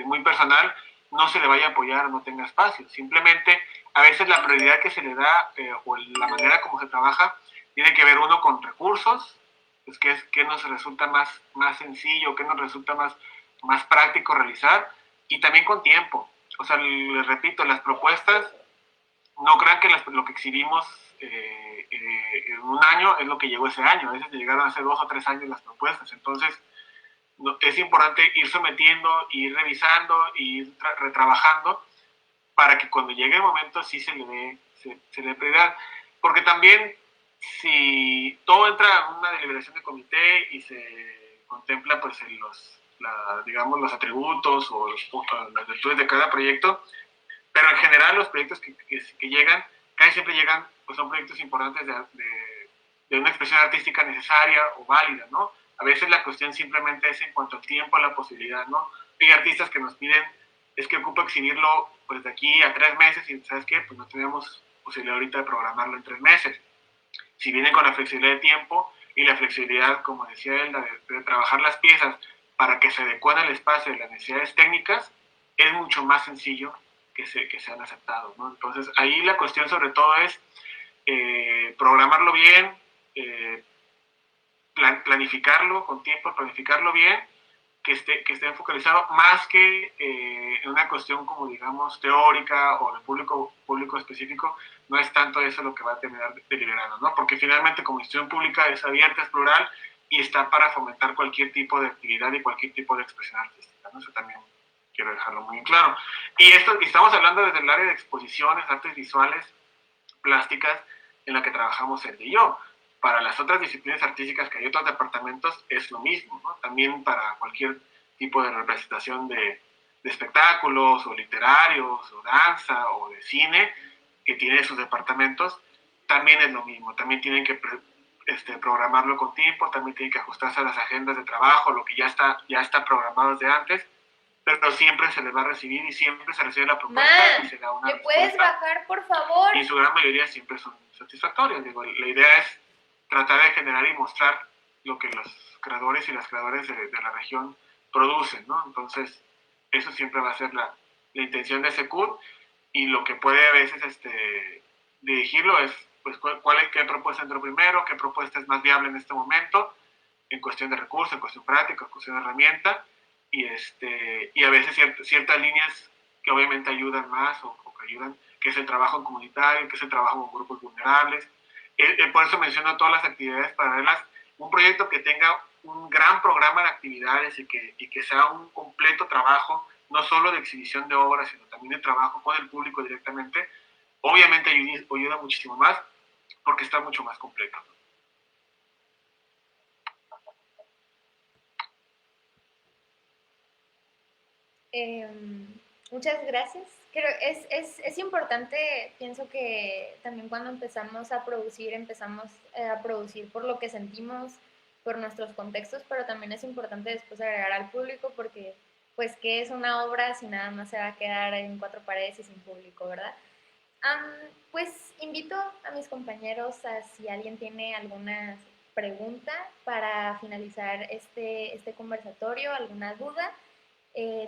muy personal, no se le vaya a apoyar o no tenga espacio. Simplemente, a veces la prioridad que se le da o la manera como se trabaja tiene que ver uno con recursos, pues que nos resulta más sencillo, que nos resulta más práctico realizar, y también con tiempo. O sea, les repito, las propuestas, no crean que lo que exhibimos en un año es lo que llegó ese año. A veces llegaron hace 2 o 3 años las propuestas. Entonces, es importante ir sometiendo, ir revisando, ir retrabajando para que cuando llegue el momento sí se le dé prioridad. Porque también, si todo entra en una deliberación de comité y se contempla pues digamos los atributos o las virtudes de cada proyecto, pero en general los proyectos que llegan, casi siempre llegan, pues son proyectos importantes de una expresión artística necesaria o válida, ¿no? A veces la cuestión simplemente es en cuanto al tiempo, a la posibilidad, ¿no? Hay artistas que nos piden, es que ocupo exhibirlo pues de aquí a 3 meses y ¿sabes qué? Pues no tenemos posibilidad ahorita de programarlo en 3 meses. Si vienen con la flexibilidad de tiempo y la flexibilidad, como decía él, de trabajar las piezas para que se adecuen al espacio de las necesidades técnicas, es mucho más sencillo que sean aceptados, ¿no? Entonces, ahí la cuestión sobre todo es programarlo bien, planificarlo con tiempo, planificarlo bien, que esté focalizado más que en una cuestión como digamos teórica o de público específico. No es tanto eso lo que va a terminar deliberando, ¿no? Porque finalmente como institución pública es abierta, es plural y está para fomentar cualquier tipo de actividad y cualquier tipo de expresión artística, ¿no? Eso también quiero dejarlo muy claro. Y estamos hablando desde el área de exposiciones, artes visuales, plásticas, en la que trabajamos él y yo. Para las otras disciplinas artísticas que hay otros departamentos es lo mismo, ¿no? También para cualquier tipo de representación de espectáculos o literarios o danza o de cine que tiene sus departamentos, también es lo mismo. También tienen que programarlo con tiempo, también tienen que ajustarse a las agendas de trabajo, lo que ya está programado desde antes, pero siempre se les va a recibir y siempre se recibe la propuesta y se da una ¿le puedes bajar, por favor? Y en su gran mayoría siempre son satisfactorias. Digo, la idea es tratar de generar y mostrar lo que los creadores y las creadoras de la región producen, ¿no? Entonces, eso siempre va a ser la intención de Secut, y lo que puede a veces dirigirlo es, pues, qué propuesta entró primero, qué propuesta es más viable en este momento, en cuestión de recursos, en cuestión práctica, en cuestión de herramienta, y a veces ciertas líneas que obviamente ayudan más o que ayudan, que es el trabajo en comunitario, que es el trabajo con grupos vulnerables. Por eso menciono todas las actividades paralelas. Un proyecto que tenga un gran programa de actividades y que sea un completo trabajo, no solo de exhibición de obras, sino también de trabajo con el público directamente, obviamente ayuda muchísimo más porque está mucho más completo. Muchas gracias. Creo es importante, pienso que también cuando empezamos a producir por lo que sentimos, por nuestros contextos, pero también es importante después agregar al público porque, pues, ¿qué es una obra si nada más se va a quedar en cuatro paredes y sin público, verdad? Pues invito a mis compañeros a si alguien tiene alguna pregunta para finalizar este conversatorio, alguna duda.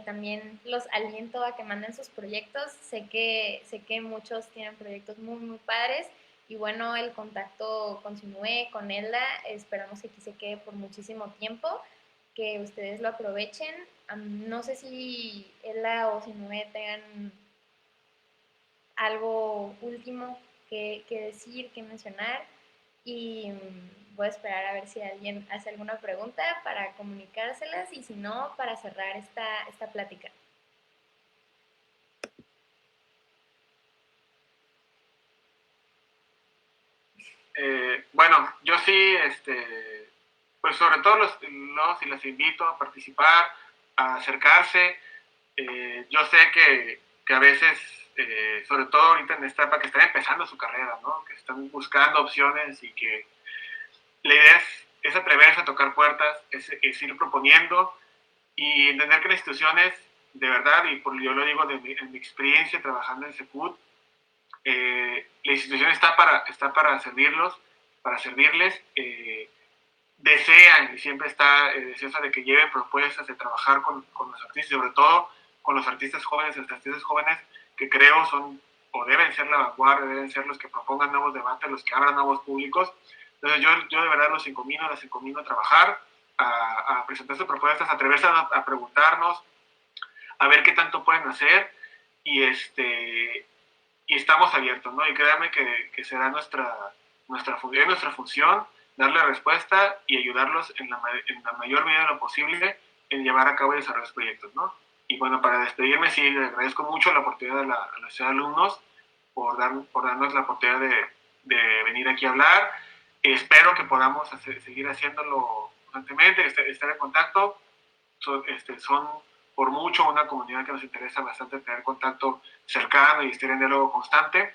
También los aliento a que manden sus proyectos. Sé que muchos tienen proyectos muy, muy padres. Y bueno, el contacto continúe con Elda. Esperamos que aquí se quede por muchísimo tiempo, que ustedes lo aprovechen. No sé si Elda o Sinue tengan algo último que decir, que mencionar. Y voy a esperar a ver si alguien hace alguna pregunta para comunicárselas y si no, para cerrar esta plática. Bueno, yo sí, pues sobre todo los y las invito a participar, a acercarse. Yo sé que a veces, sobre todo ahorita en esta etapa que están empezando su carrera, ¿no? Que están buscando opciones y que la idea es atreverse a tocar puertas, es ir proponiendo y entender que las instituciones, de verdad, y yo lo digo en mi experiencia trabajando en Secut, la institución está para servirlos, para servirles, desean y siempre está deseosa de que lleven propuestas de trabajar con los artistas, sobre todo con los artistas jóvenes, los artistas jóvenes que creo son o deben ser la vanguardia, deben ser los que propongan nuevos debates, los que abran nuevos públicos. Entonces yo de verdad las encomino a trabajar, a presentar sus propuestas, a atreverse a preguntarnos, a ver qué tanto pueden hacer y y estamos abiertos, ¿no? Y créanme que será nuestra función darle respuesta y ayudarlos en la mayor medida de lo posible en llevar a cabo y desarrollar los proyectos, ¿no? Y bueno, para despedirme, sí, le agradezco mucho la oportunidad a la ciudad de alumnos por darnos la oportunidad de venir aquí a hablar. Espero que podamos seguir haciéndolo constantemente, estar en contacto. Son por mucho una comunidad que nos interesa bastante tener contacto cercano y estar en diálogo constante,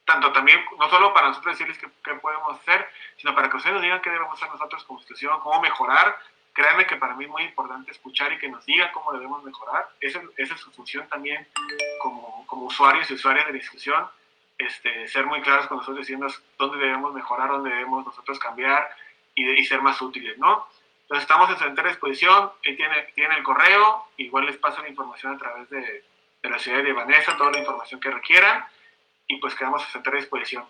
tanto también, no solo para nosotros decirles qué podemos hacer, sino para que ustedes nos digan qué debemos hacer nosotros como institución, cómo mejorar. Créanme que para mí es muy importante escuchar y que nos digan cómo debemos mejorar. Esa es su función también como usuarios y usuarias de la institución, ser muy claros con nosotros, diciendo dónde debemos mejorar, dónde debemos nosotros cambiar y ser más útiles, ¿no? Entonces estamos en su entera disposición, tienen el correo, igual les paso la información a través de la ciudad de Vanessa, toda la información que requieran, y pues quedamos a su entera disposición.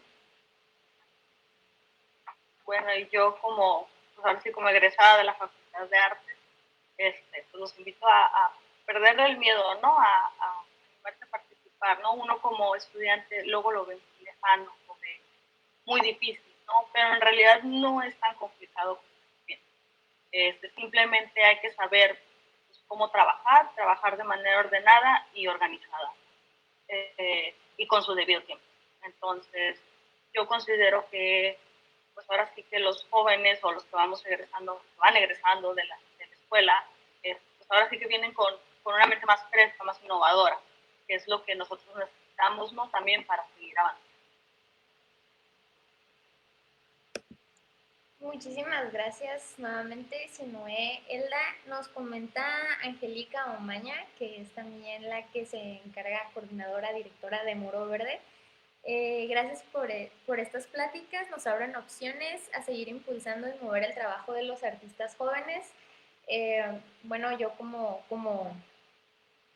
Bueno, y yo como, pues ahora sí, como egresada de la Facultad de Artes, pues los invito a perder el miedo, ¿no? A animarse a participar, ¿no? Uno como estudiante luego lo ve muy lejano, lo ve muy difícil, ¿no? Pero en realidad no es tan complicado como se piensa. Simplemente hay que saber pues, cómo trabajar de manera ordenada y organizada, y con su debido tiempo. Entonces, yo considero que pues ahora sí que los jóvenes o los que van egresando de la escuela, pues ahora sí que vienen con una mente más fresca, más innovadora, que es lo que nosotros necesitamos, ¿no? También para seguir avanzando. Muchísimas gracias nuevamente, Sinue. Elda, nos comenta Angélica Omaña, que es también la que se encarga, coordinadora, directora de Muro Verde. Gracias por estas pláticas, nos abren opciones a seguir impulsando y mover el trabajo de los artistas jóvenes. Bueno, yo como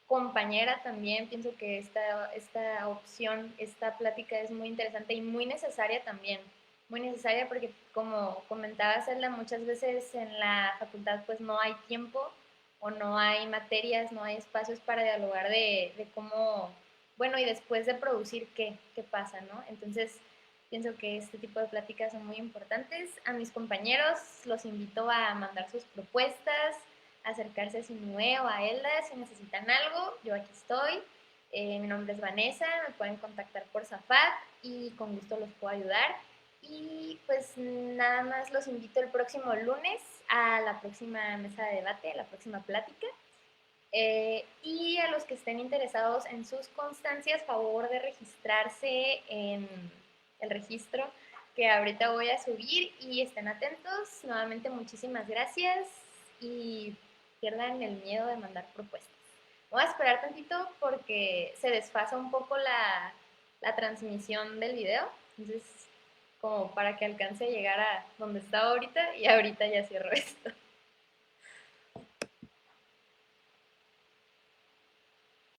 compañera también pienso que esta opción, esta plática es muy interesante y muy necesaria también. Muy necesaria porque, como comentaba Zelda, muchas veces en la facultad pues no hay tiempo o no hay materias, no hay espacios para dialogar de cómo, bueno, y después de producir, qué pasa, ¿no? Entonces, Pienso que este tipo de pláticas son muy importantes. A mis compañeros los invito a mandar sus propuestas, a acercarse a Sinue o a Elda si necesitan algo. Yo aquí estoy. Mi nombre es Vanessa, me pueden contactar por Zafat y con gusto los puedo ayudar. Y pues nada más los invito el próximo lunes a la próxima mesa de debate, a la próxima plática. Y a los que estén interesados en sus constancias, favor de registrarse en el registro que ahorita voy a subir y estén atentos. Nuevamente muchísimas gracias y pierdan el miedo de mandar propuestas. Voy a esperar tantito porque se desfasa un poco la transmisión del video, entonces como para que alcance a llegar a donde estaba ahorita y ahorita ya cierro esto.